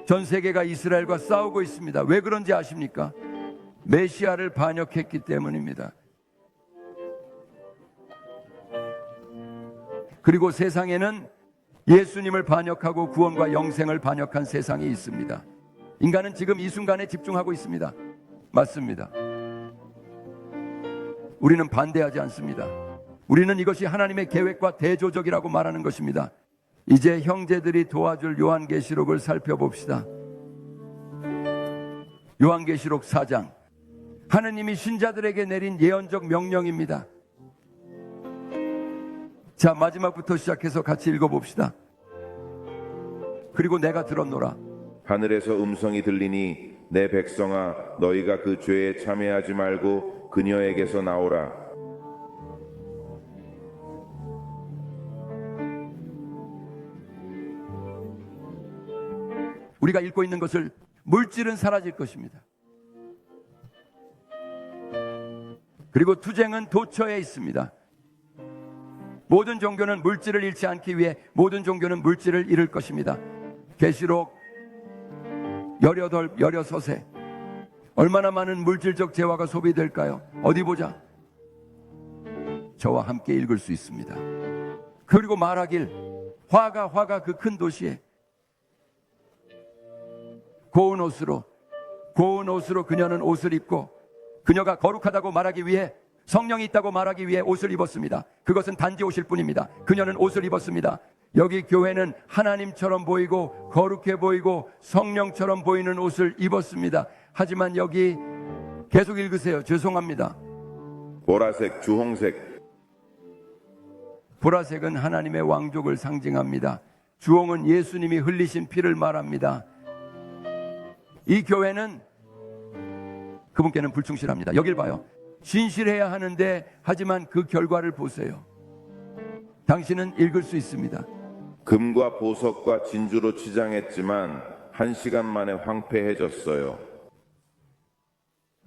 전 세계가 이스라엘과 싸우고 있습니다. 왜 그런지 아십니까? 메시아를 반역했기 때문입니다. 그리고 세상에는 예수님을 반역하고 구원과 영생을 반역한 세상이 있습니다. 인간은 지금 이 순간에 집중하고 있습니다. 맞습니다. 우리는 반대하지 않습니다. 우리는 이것이 하나님의 계획과 대조적이라고 말하는 것입니다. 이제 형제들이 도와줄 요한계시록을 살펴봅시다. 요한계시록 4장, 하느님이 신자들에게 내린 예언적 명령입니다. 자, 마지막부터 시작해서 같이 읽어봅시다. 그리고 내가 들었노라. 하늘에서 음성이 들리니 내 백성아 너희가 그 죄에 참여하지 말고 그녀에게서 나오라. 우리가 읽고 있는 것을 물질은 사라질 것입니다. 그리고 투쟁은 도처에 있습니다. 모든 종교는 물질을 잃지 않기 위해 모든 종교는 물질을 잃을 것입니다. 계시록 18, 16에 얼마나 많은 물질적 재화가 소비될까요? 어디 보자. 저와 함께 읽을 수 있습니다. 그리고 말하길 화가 그 큰 도시에 고운 옷으로 그녀는 옷을 입고 그녀가 거룩하다고 말하기 위해 성령이 있다고 말하기 위해 옷을 입었습니다. 그것은 단지 옷일 뿐입니다. 그녀는 옷을 입었습니다. 여기 교회는 하나님처럼 보이고 거룩해 보이고 성령처럼 보이는 옷을 입었습니다. 하지만 여기 계속 읽으세요. 죄송합니다. 보라색, 주홍색. 보라색은 하나님의 왕족을 상징합니다. 주홍은 예수님이 흘리신 피를 말합니다. 이 교회는 그분께는 불충실합니다. 여길 봐요. 진실해야 하는데 하지만 그 결과를 보세요. 당신은 읽을 수 있습니다. 금과 보석과 진주로 치장했지만 1시간 만에 황폐해졌어요.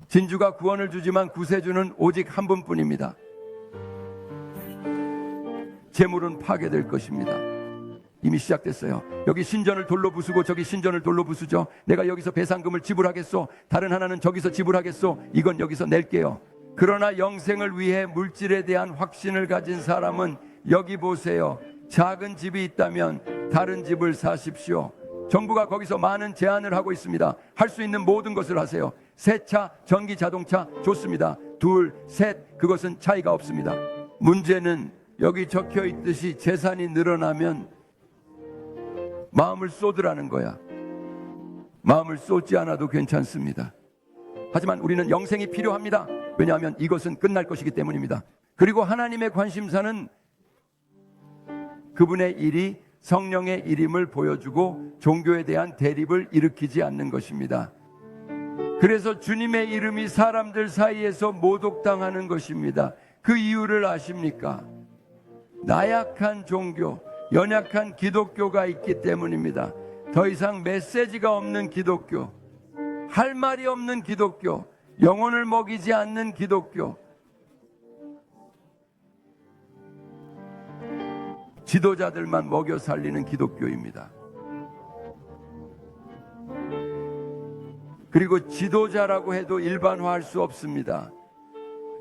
진주가 구원을 주지만 구세주는 오직 한 분뿐입니다. 재물은 파괴될 것입니다. 이미 시작됐어요. 여기 신전을 돌로 부수고 저기 신전을 돌로 부수죠. 내가 여기서 배상금을 지불하겠소. 다른 하나는 저기서 지불하겠소. 이건 여기서 낼게요. 그러나 영생을 위해 물질에 대한 확신을 가진 사람은 여기 보세요. 작은 집이 있다면 다른 집을 사십시오. 정부가 거기서 많은 제안을 하고 있습니다. 할 수 있는 모든 것을 하세요. 새 차, 전기 자동차 좋습니다. 둘, 셋, 그것은 차이가 없습니다. 문제는 여기 적혀 있듯이 재산이 늘어나면 마음을 쏟으라는 거야. 마음을 쏟지 않아도 괜찮습니다. 하지만 우리는 영생이 필요합니다. 왜냐하면 이것은 끝날 것이기 때문입니다. 그리고 하나님의 관심사는 그분의 일이 성령의 일임을 보여주고 종교에 대한 대립을 일으키지 않는 것입니다. 그래서 주님의 이름이 사람들 사이에서 모독당하는 것입니다. 그 이유를 아십니까? 나약한 종교, 연약한 기독교가 있기 때문입니다. 더 이상 메시지가 없는 기독교, 할 말이 없는 기독교, 영혼을 먹이지 않는 기독교, 지도자들만 먹여 살리는 기독교입니다. 그리고 지도자라고 해도 일반화할 수 없습니다.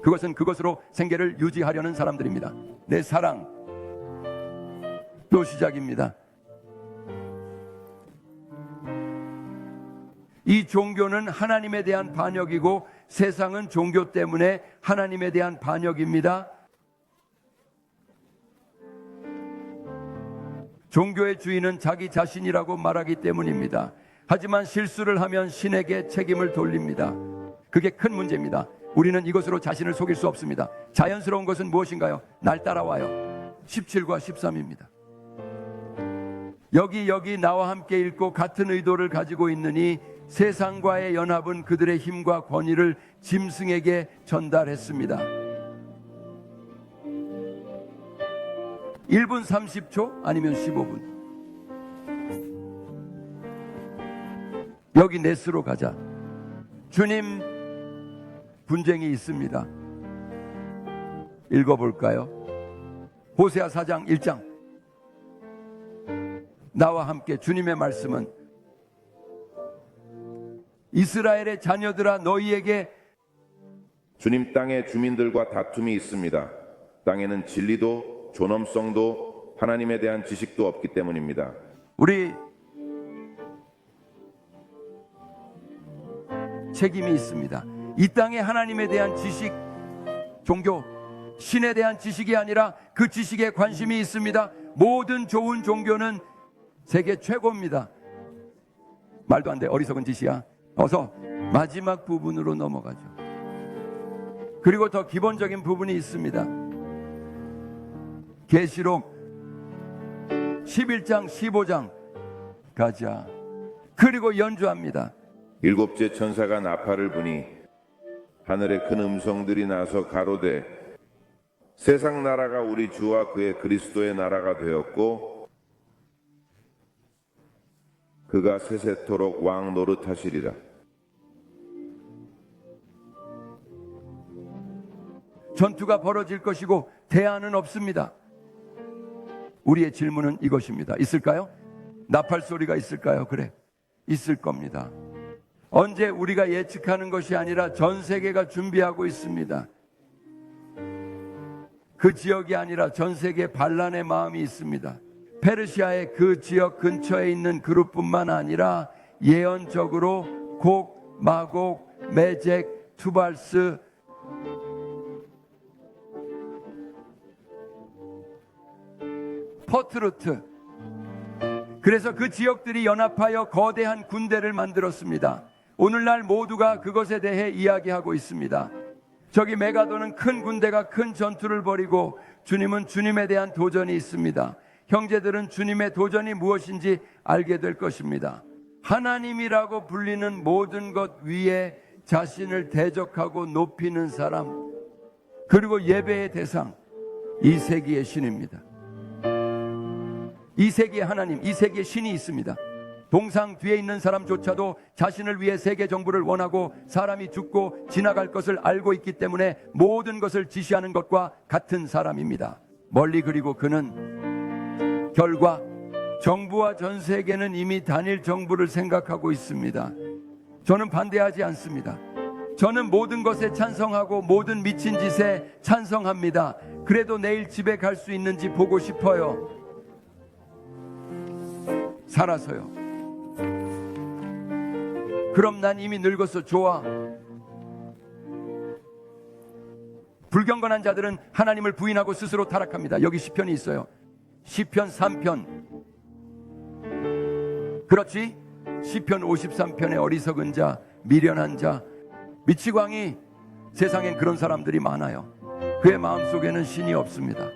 그것은 그것으로 생계를 유지하려는 사람들입니다. 내 사랑 또 시작입니다. 이 종교는 하나님에 대한 반역이고 세상은 종교 때문에 하나님에 대한 반역입니다. 종교의 주인은 자기 자신이라고 말하기 때문입니다. 하지만 실수를 하면 신에게 책임을 돌립니다. 그게 큰 문제입니다. 우리는 이것으로 자신을 속일 수 없습니다. 자연스러운 것은 무엇인가요? 날 따라와요. 17과 13입니다. 여기 나와 함께 읽고 같은 의도를 가지고 있느니 세상과의 연합은 그들의 힘과 권위를 짐승에게 전달했습니다. 1분 30초 아니면 15분. 여기 넷으로 가자. 주님, 분쟁이 있습니다. 읽어볼까요? 호세아 4장 1장. 나와 함께 주님의 말씀은 이스라엘의 자녀들아 너희에게 주님 땅의 주민들과 다툼이 있습니다. 땅에는 진리도 존엄성도 하나님에 대한 지식도 없기 때문입니다. 우리 책임이 있습니다. 이 땅에 하나님에 대한 지식, 종교, 신에 대한 지식이 아니라 그 지식에 관심이 있습니다. 모든 좋은 종교는 세계 최고입니다. 말도 안 돼. 어리석은 짓이야. 어서 마지막 부분으로 넘어가죠. 그리고 더 기본적인 부분이 있습니다. 계시록 11장 15장 가자. 그리고 연주합니다. 일곱째 천사가 나팔을 부니 하늘에 큰 음성들이 나서 가로되 세상 나라가 우리 주와 그의 그리스도의 나라가 되었고 그가 세세토록 왕 노릇하시리라. 전투가 벌어질 것이고 대안은 없습니다. 우리의 질문은 이것입니다. 있을까요? 나팔 소리가 있을까요? 그래, 있을 겁니다. 언제 우리가 예측하는 것이 아니라 전 세계가 준비하고 있습니다. 그 지역이 아니라 전 세계 반란의 마음이 있습니다. 페르시아의 그 지역 근처에 있는 그룹뿐만 아니라 예언적으로 곡, 마곡, 메젝, 투발스, 퍼트루트, 그래서 그 지역들이 연합하여 거대한 군대를 만들었습니다. 오늘날 모두가 그것에 대해 이야기하고 있습니다. 저기 메가돈은 큰 군대가 큰 전투를 벌이고 주님은 주님에 대한 도전이 있습니다. 형제들은 주님의 도전이 무엇인지 알게 될 것입니다. 하나님이라고 불리는 모든 것 위에 자신을 대적하고 높이는 사람, 그리고 예배의 대상, 이 세기의 신입니다. 이 세기의 하나님, 이 세기의 신이 있습니다. 동상 뒤에 있는 사람조차도 자신을 위해 세계 정부를 원하고 사람이 죽고 지나갈 것을 알고 있기 때문에 모든 것을 지시하는 것과 같은 사람입니다. 멀리 그리고 그는 결과 정부와 전 세계는 이미 단일 정부를 생각하고 있습니다. 저는 반대하지 않습니다. 저는 모든 것에 찬성하고 모든 미친 짓에 찬성합니다. 그래도 내일 집에 갈 수 있는지 보고 싶어요. 살아서요. 그럼 난 이미 늙어서 좋아. 불경건한 자들은 하나님을 부인하고 스스로 타락합니다. 여기 시편이 있어요. 시편 3편. 그렇지? 시편 53편의 어리석은 자, 미련한 자, 미치광이, 세상엔 그런 사람들이 많아요. 그의 마음속에는 신이 없습니다.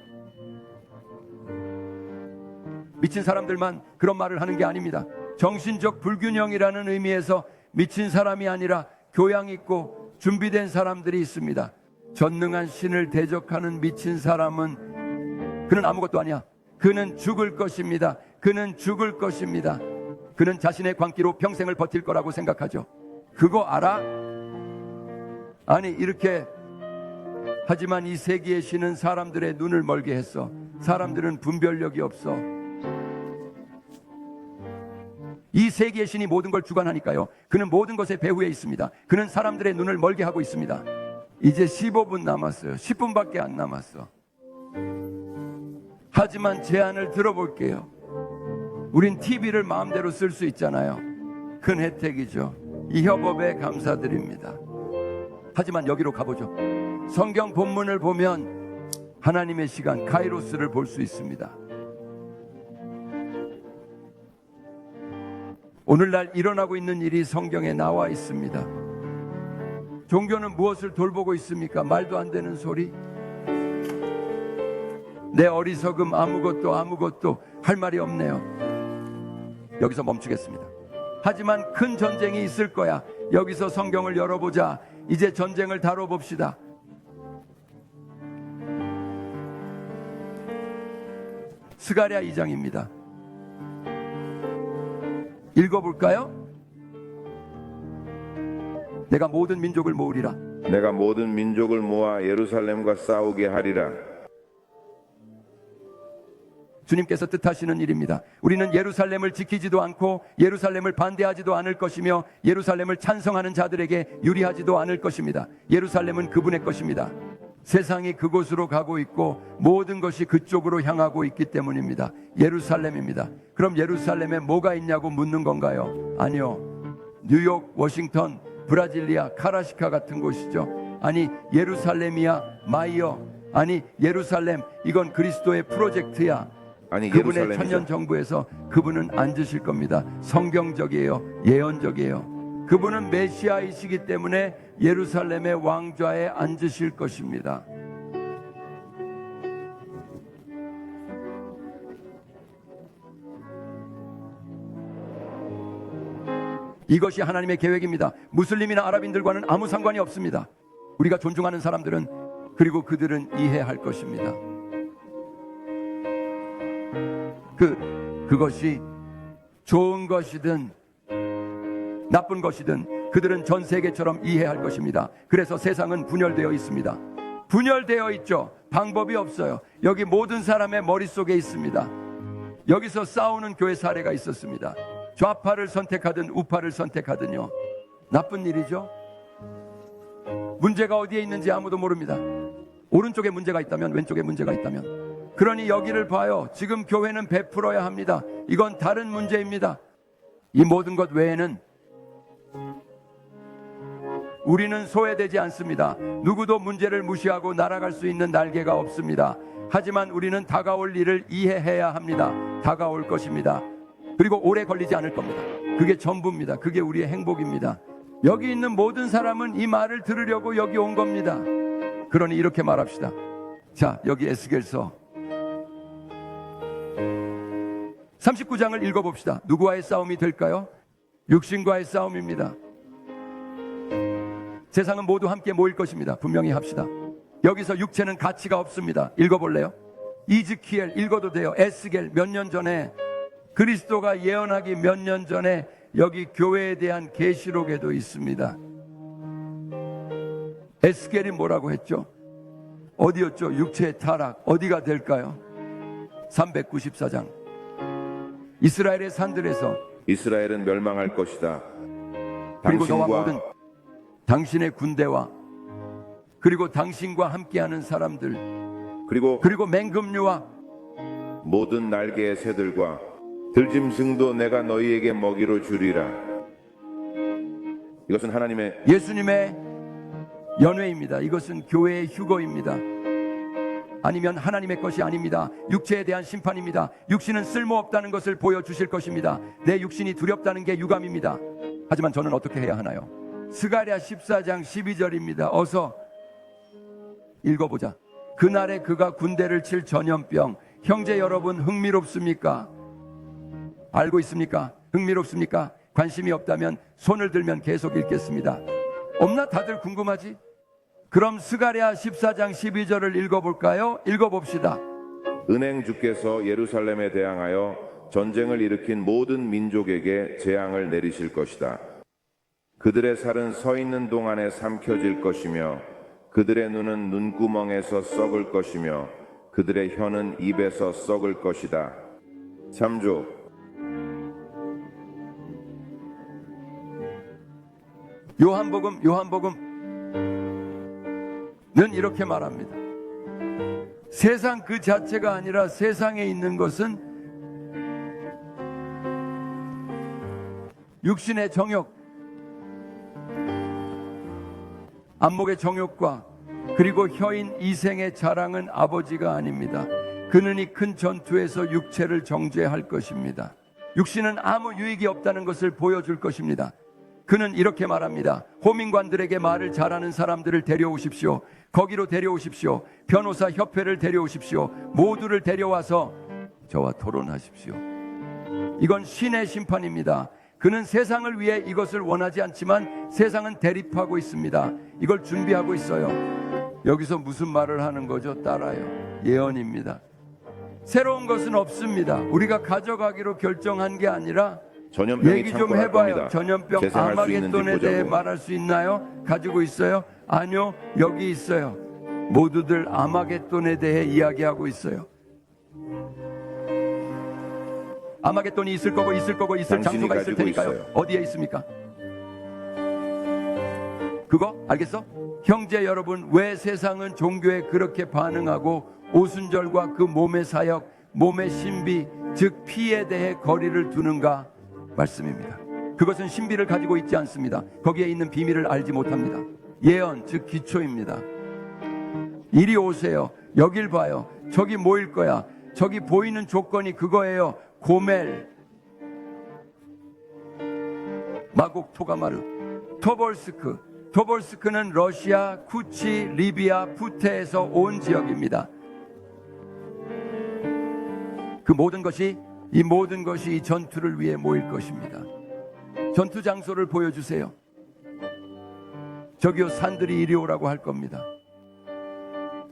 미친 사람들만 그런 말을 하는 게 아닙니다. 정신적 불균형이라는 의미에서 미친 사람이 아니라 교양 있고 준비된 사람들이 있습니다. 전능한 신을 대적하는 미친 사람은 그는 아무것도 아니야. 그는 죽을 것입니다. 그는 죽을 것입니다. 그는 자신의 광기로 평생을 버틸 거라고 생각하죠. 그거 알아? 아니, 이렇게 하지만 이 세기의 신은 사람들의 눈을 멀게 했어. 사람들은 분별력이 없어. 이 세계의 신이 모든 걸 주관하니까요. 그는 모든 것의 배후에 있습니다. 그는 사람들의 눈을 멀게 하고 있습니다. 이제 15분 남았어요. 10분밖에 안 남았어. 하지만 제안을 들어볼게요. 우린 TV를 마음대로 쓸 수 있잖아요. 큰 혜택이죠. 이 협업에 감사드립니다. 하지만 여기로 가보죠. 성경 본문을 보면 하나님의 시간 카이로스를 볼 수 있습니다. 오늘날 일어나고 있는 일이 성경에 나와 있습니다. 종교는 무엇을 돌보고 있습니까? 말도 안 되는 소리. 내 어리석음 아무것도 할 말이 없네요. 여기서 멈추겠습니다. 하지만 큰 전쟁이 있을 거야. 여기서 성경을 열어보자. 이제 전쟁을 다뤄봅시다. 스가랴 2장입니다. 읽어볼까요? 내가 모든 민족을 모으리라. 내가 모든 민족을 모아 예루살렘과 싸우게 하리라. 주님께서 뜻하시는 일입니다. 우리는 예루살렘을 지키지도 않고 예루살렘을 반대하지도 않을 것이며 예루살렘을 찬성하는 자들에게 유리하지도 않을 것입니다. 예루살렘은 그분의 것입니다. 세상이 그곳으로 가고 있고 모든 것이 그쪽으로 향하고 있기 때문입니다. 예루살렘입니다. 그럼 예루살렘에 뭐가 있냐고 묻는 건가요? 아니요. 뉴욕, 워싱턴, 브라질리아, 카라시카 같은 곳이죠. 아니, 예루살렘이야, 마이어. 아니, 예루살렘, 이건 그리스도의 프로젝트야. 아니, 그분의 예루살렘이죠. 천년 정부에서 그분은 앉으실 겁니다. 성경적이에요. 예언적이에요. 그분은 메시아이시기 때문에 예루살렘의 왕좌에 앉으실 것입니다. 이것이 하나님의 계획입니다. 무슬림이나 아랍인들과는 아무 상관이 없습니다. 우리가 존중하는 사람들은 그리고 그들은 이해할 것입니다. 그것이 좋은 것이든 나쁜 것이든 그들은 전 세계처럼 이해할 것입니다. 그래서 세상은 분열되어 있습니다. 분열되어 있죠. 방법이 없어요. 여기 모든 사람의 머릿속에 있습니다. 여기서 싸우는 교회 사례가 있었습니다. 좌파를 선택하든 우파를 선택하든요. 나쁜 일이죠. 문제가 어디에 있는지 아무도 모릅니다. 오른쪽에 문제가 있다면 왼쪽에 문제가 있다면. 그러니 여기를 봐요. 지금 교회는 베풀어야 합니다. 이건 다른 문제입니다. 이 모든 것 외에는 우리는 소외되지 않습니다. 누구도 문제를 무시하고 날아갈 수 있는 날개가 없습니다. 하지만 우리는 다가올 일을 이해해야 합니다. 다가올 것입니다. 그리고 오래 걸리지 않을 겁니다. 그게 전부입니다. 그게 우리의 행복입니다. 여기 있는 모든 사람은 이 말을 들으려고 여기 온 겁니다. 그러니 이렇게 말합시다. 자, 여기 에스겔서 39장을 읽어봅시다. 누구와의 싸움이 될까요? 육신과의 싸움입니다. 세상은 모두 함께 모일 것입니다. 분명히 합시다. 여기서 육체는 가치가 없습니다. 읽어볼래요? 이즈키엘 읽어도 돼요. 에스겔 몇 년 전에 그리스도가 예언하기 몇 년 전에 여기 교회에 대한 계시록에도 있습니다. 에스겔이 뭐라고 했죠? 어디였죠? 육체의 타락 어디가 될까요? 394장 이스라엘의 산들에서 이스라엘은 멸망할 것이다. 그리고 너와 모든 당신의 군대와 그리고 당신과 함께하는 사람들 그리고 맹금류와 모든 날개의 새들과 들짐승도 내가 너희에게 먹이로 주리라. 이것은 하나님의 예수님의 연회입니다. 이것은 교회의 휴거입니다. 아니면 하나님의 것이 아닙니다. 육체에 대한 심판입니다. 육신은 쓸모없다는 것을 보여주실 것입니다. 내 육신이 두렵다는 게 유감입니다. 하지만 저는 어떻게 해야 하나요? 스가랴 14장 12절입니다. 어서 읽어보자. 그날에 그가 군대를 칠 전염병. 형제 여러분 흥미롭습니까? 알고 있습니까? 흥미롭습니까? 관심이 없다면 손을 들면 계속 읽겠습니다. 없나? 다들 궁금하지? 그럼 스가랴 14장 12절을 읽어볼까요? 읽어봅시다. 은행 주께서 예루살렘에 대항하여 전쟁을 일으킨 모든 민족에게 재앙을 내리실 것이다. 그들의 살은 서 있는 동안에 삼켜질 것이며 그들의 눈은 눈구멍에서 썩을 것이며 그들의 혀는 입에서 썩을 것이다. 3조. 요한복음은 이렇게 말합니다. 세상 그 자체가 아니라 세상에 있는 것은 육신의 정욕, 안목의 정욕과 그리고 혀인 이생의 자랑은 아버지가 아닙니다. 그는 이 큰 전투에서 육체를 정죄할 것입니다. 육신은 아무 유익이 없다는 것을 보여줄 것입니다. 그는 이렇게 말합니다. 호민관들에게 말을 잘하는 사람들을 데려오십시오. 거기로 데려오십시오. 변호사 협회를 데려오십시오. 모두를 데려와서 저와 토론하십시오. 이건 신의 심판입니다. 그는 세상을 위해 이것을 원하지 않지만 세상은 대립하고 있습니다. 이걸 준비하고 있어요. 여기서 무슨 말을 하는 거죠? 따라요. 예언입니다. 새로운 것은 없습니다. 우리가 가져가기로 결정한 게 아니라 전염병이 얘기 좀 창궐할 해봐요. 겁니다. 전염병 재생할 수 있는지 아마겟돈에 대해 보자고. 말할 수 있나요? 가지고 있어요? 아니요. 여기 있어요. 모두들 아마겟돈에 대해 이야기하고 있어요. 아마겟돈이 있을 거고 있을 당신이 장소가 있을 가지고 테니까요. 있어요. 어디에 있습니까? 그거 알겠어? 형제 여러분, 왜 세상은 종교에 그렇게 반응하고 오순절과 그 몸의 사역, 몸의 신비, 즉 피에 대해 거리를 두는가? 말씀입니다. 그것은 신비를 가지고 있지 않습니다. 거기에 있는 비밀을 알지 못합니다. 예언, 즉 기초입니다. 이리 오세요. 여길 봐요. 저기 모일 거야. 저기 보이는 조건이 그거예요. 고멜, 마곡, 토가마르, 토볼스크는 러시아, 쿠치, 리비아, 푸테에서 온 지역입니다. 그 모든 것이 이 전투를 위해 모일 것입니다. 전투 장소를 보여주세요. 저기요, 산들이 이리 오라고 할 겁니다.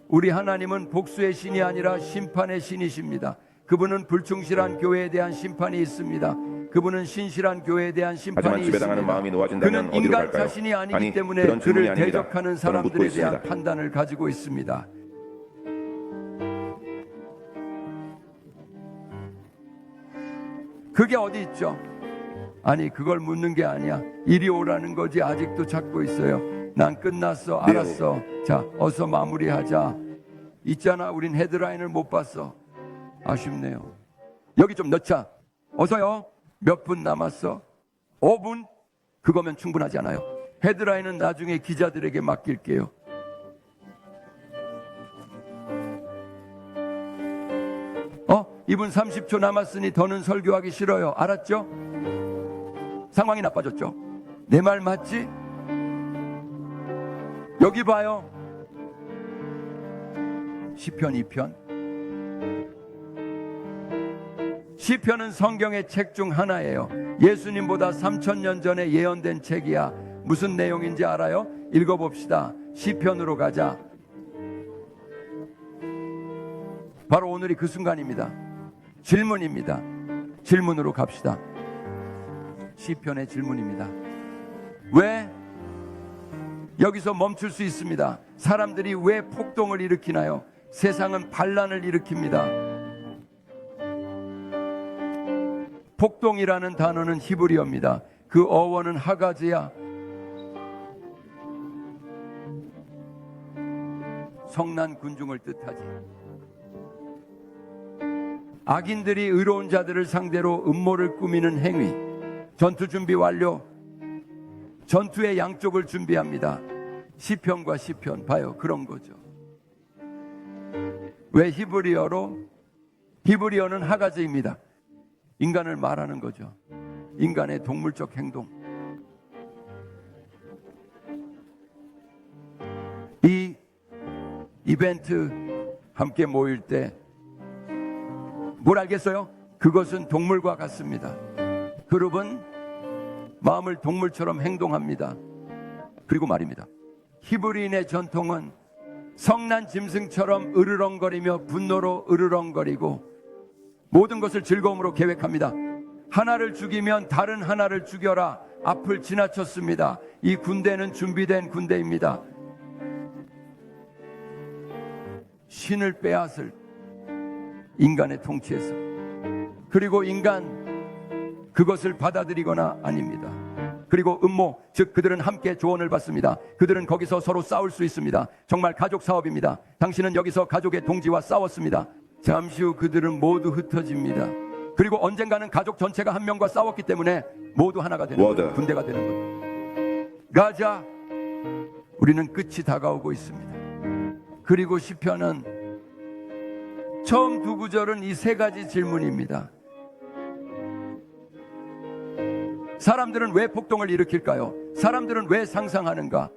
우리 하나님은 복수의 신이 아니라 심판의 신이십니다. 그분은 불충실한 교회에 대한 심판이 있습니다. 그분은 신실한 교회에 대한 심판이 하지만 지배당하는 있습니다. 마음이 놓아진다면 그는 어디로 인간 갈까요? 자신이 아니기 아니, 때문에 그런 질문이 그를 아닙니다. 대적하는 저는 묻고 사람들에 대한 있습니다. 판단을 가지고 있습니다. 그게 어디 있죠? 아니, 그걸 묻는 게 아니야. 이리 오라는 거지. 아직도 찾고 있어요. 난 끝났어. 알았어. 자, 어서 마무리하자. 있잖아, 우린 헤드라인을 못 봤어. 아쉽네요. 여기 좀 넣자. 어서요. 몇 분 남았어? 5분? 그거면 충분하지 않아요. 헤드라인은 나중에 기자들에게 맡길게요. 이분 30초 남았으니 더는 설교하기 싫어요. 알았죠? 상황이 나빠졌죠? 내 말 맞지? 여기 봐요. 시편 2편. 시편은 성경의 책 중 하나예요. 예수님보다 3000년 전에 예언된 책이야. 무슨 내용인지 알아요? 읽어봅시다. 시편으로 가자. 바로 오늘이 그 순간입니다. 질문입니다. 질문으로 갑시다. 시편의 질문입니다. 왜 여기서 멈출 수 있습니다? 사람들이 왜 폭동을 일으키나요? 세상은 반란을 일으킵니다. 폭동이라는 단어는 히브리어입니다. 그 어원은 하가즈야. 성난 군중을 뜻하지. 악인들이 의로운 자들을 상대로 음모를 꾸미는 행위. 전투 준비 완료. 전투의 양쪽을 준비합니다. 시편과 시편 봐요. 그런 거죠. 왜 히브리어로? 히브리어는 하가즈입니다. 인간을 말하는 거죠. 인간의 동물적 행동. 이 이벤트 함께 모일 때 뭘 알겠어요? 그것은 동물과 같습니다. 그룹은 마음을 동물처럼 행동합니다. 그리고 말입니다. 히브리인의 전통은 성난 짐승처럼 으르렁거리며 분노로 으르렁거리고 모든 것을 즐거움으로 계획합니다. 하나를 죽이면 다른 하나를 죽여라. 앞을 지나쳤습니다. 이 군대는 준비된 군대입니다. 신을 빼앗을 인간의 통치에서. 그리고 인간 그것을 받아들이거나 아닙니다. 그리고 음모, 즉 그들은 함께 조언을 받습니다. 그들은 거기서 서로 싸울 수 있습니다. 정말 가족 사업입니다. 당신은 여기서 가족의 동지와 싸웠습니다. 잠시 후 그들은 모두 흩어집니다. 그리고 언젠가는 가족 전체가 한 명과 싸웠기 때문에 모두 하나가 되는 거예요. 군대가 되는 거예요. 가자, 우리는 끝이 다가오고 있습니다. 그리고 시편은 처음 두 구절은 이 세 가지 질문입니다. 사람들은 왜 폭동을 일으킬까요? 사람들은 왜 상상하는가?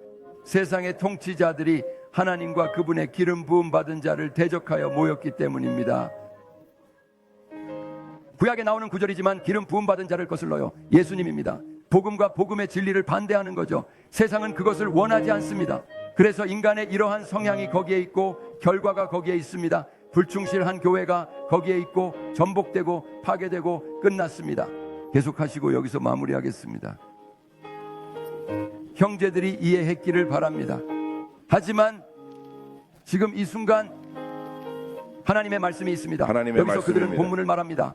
세상의 통치자들이 하나님과 그분의 기름 부음 받은 자를 대적하여 모였기 때문입니다. 구약에 나오는 구절이지만 기름 부음 받은 자를 거슬러요. 예수님입니다. 복음과 복음의 진리를 반대하는 거죠. 세상은 그것을 원하지 않습니다. 그래서 인간의 이러한 성향이 거기에 있고 결과가 거기에 있습니다. 불충실한 교회가 거기에 있고 전복되고 파괴되고 끝났습니다. 계속하시고 여기서 마무리하겠습니다. 형제들이 이해했기를 바랍니다. 하지만 지금 이 순간 하나님의 말씀이 있습니다. 하나님의 여기서 말씀입니다. 그들은 본문을 말합니다.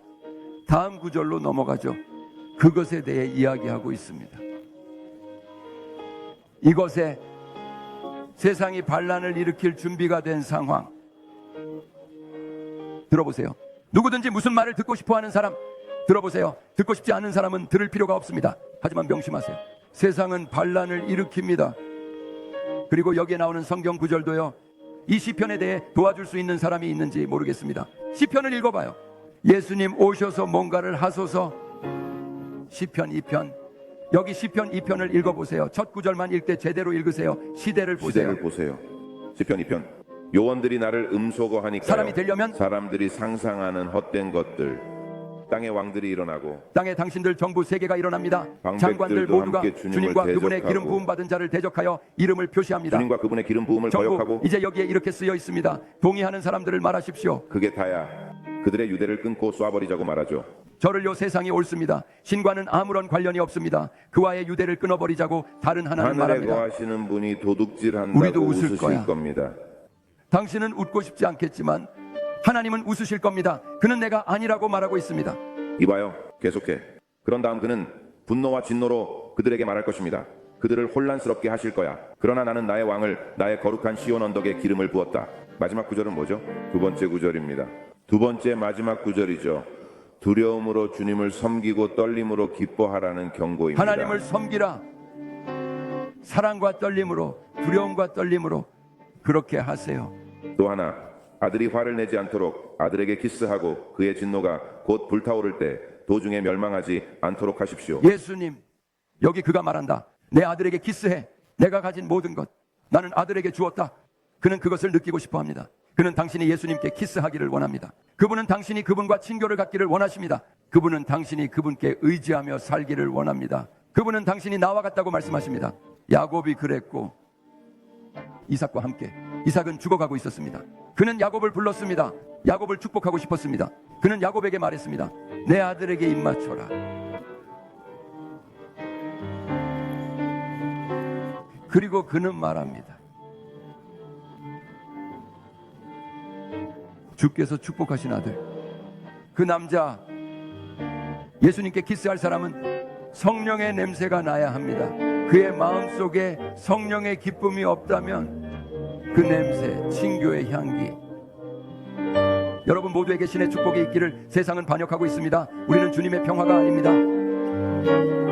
다음 구절로 넘어가죠. 그것에 대해 이야기하고 있습니다. 이것에 세상이 반란을 일으킬 준비가 된 상황. 들어보세요. 누구든지 무슨 말을 듣고 싶어하는 사람 들어보세요. 듣고 싶지 않은 사람은 들을 필요가 없습니다. 하지만 명심하세요. 세상은 반란을 일으킵니다. 그리고 여기에 나오는 성경 구절도요, 이 시편에 대해 도와줄 수 있는 사람이 있는지 모르겠습니다. 시편을 읽어봐요. 예수님 오셔서 뭔가를 하소서. 시편 2편. 여기 시편 2편을 읽어보세요. 첫 구절만 읽되 제대로 읽으세요. 시대를 보세요. 시편 2편. 요원들이 나를 음소거하니까요. 사람이 되려면 사람들이 상상하는 헛된 것들. 땅의 왕들이 일어나고 땅의 당신들 정부 세계가 일어납니다. 방백들도 장관들 모두가 함께 주님과 그분의 대적하고 기름 부음 받은 자를 대적하여 이름을 표시합니다. 주님과 그분의 기름 부음을 정부, 거역하고 이제 여기에 이렇게 쓰여 있습니다. 동의하는 사람들을 말하십시오. 그게 다야. 그들의 유대를 끊고 쏴버리자고 말하죠. 저를요 세상이 옳습니다. 신과는 아무런 관련이 없습니다. 그와의 유대를 끊어버리자고 다른 하나는 하늘에 말합니다. 거하시는 분이 도둑질한다고 우리도 웃을 웃으실 거야. 겁니다. 당신은 웃고 싶지 않겠지만 하나님은 웃으실 겁니다. 그는 내가 아니라고 말하고 있습니다. 이봐요. 계속해. 그런 다음 그는 분노와 진노로 그들에게 말할 것입니다. 그들을 혼란스럽게 하실 거야. 그러나 나는 나의 왕을 나의 거룩한 시온 언덕에 기름을 부었다. 마지막 구절은 뭐죠? 두 번째 구절입니다. 두 번째 마지막 구절이죠. 두려움으로 주님을 섬기고 떨림으로 기뻐하라는 경고입니다. 하나님을 섬기라. 사랑과 떨림으로, 두려움과 떨림으로 그렇게 하세요. 또 하나, 아들이 화를 내지 않도록 아들에게 키스하고 그의 진노가 곧 불타오를 때 도중에 멸망하지 않도록 하십시오. 예수님, 여기 그가 말한다. 내 아들에게 키스해. 내가 가진 모든 것 나는 아들에게 주었다. 그는 그것을 느끼고 싶어 합니다. 그는 당신이 예수님께 키스하기를 원합니다. 그분은 당신이 그분과 친교를 갖기를 원하십니다. 그분은 당신이 그분께 의지하며 살기를 원합니다. 그분은 당신이 나와 같다고 말씀하십니다. 야곱이 그랬고 이삭과 함께. 이삭은 죽어가고 있었습니다. 그는 야곱을 불렀습니다. 야곱을 축복하고 싶었습니다. 그는 야곱에게 말했습니다. 내 아들에게 입맞춰라. 그리고 그는 말합니다. 주께서 축복하신 아들. 그 남자, 예수님께 키스할 사람은 성령의 냄새가 나야 합니다. 그의 마음속에 성령의 기쁨이 없다면 그 냄새, 친교의 향기. 여러분 모두에게 신의 축복이 있기를. 세상은 반역하고 있습니다. 우리는 주님의 평화가 아닙니다.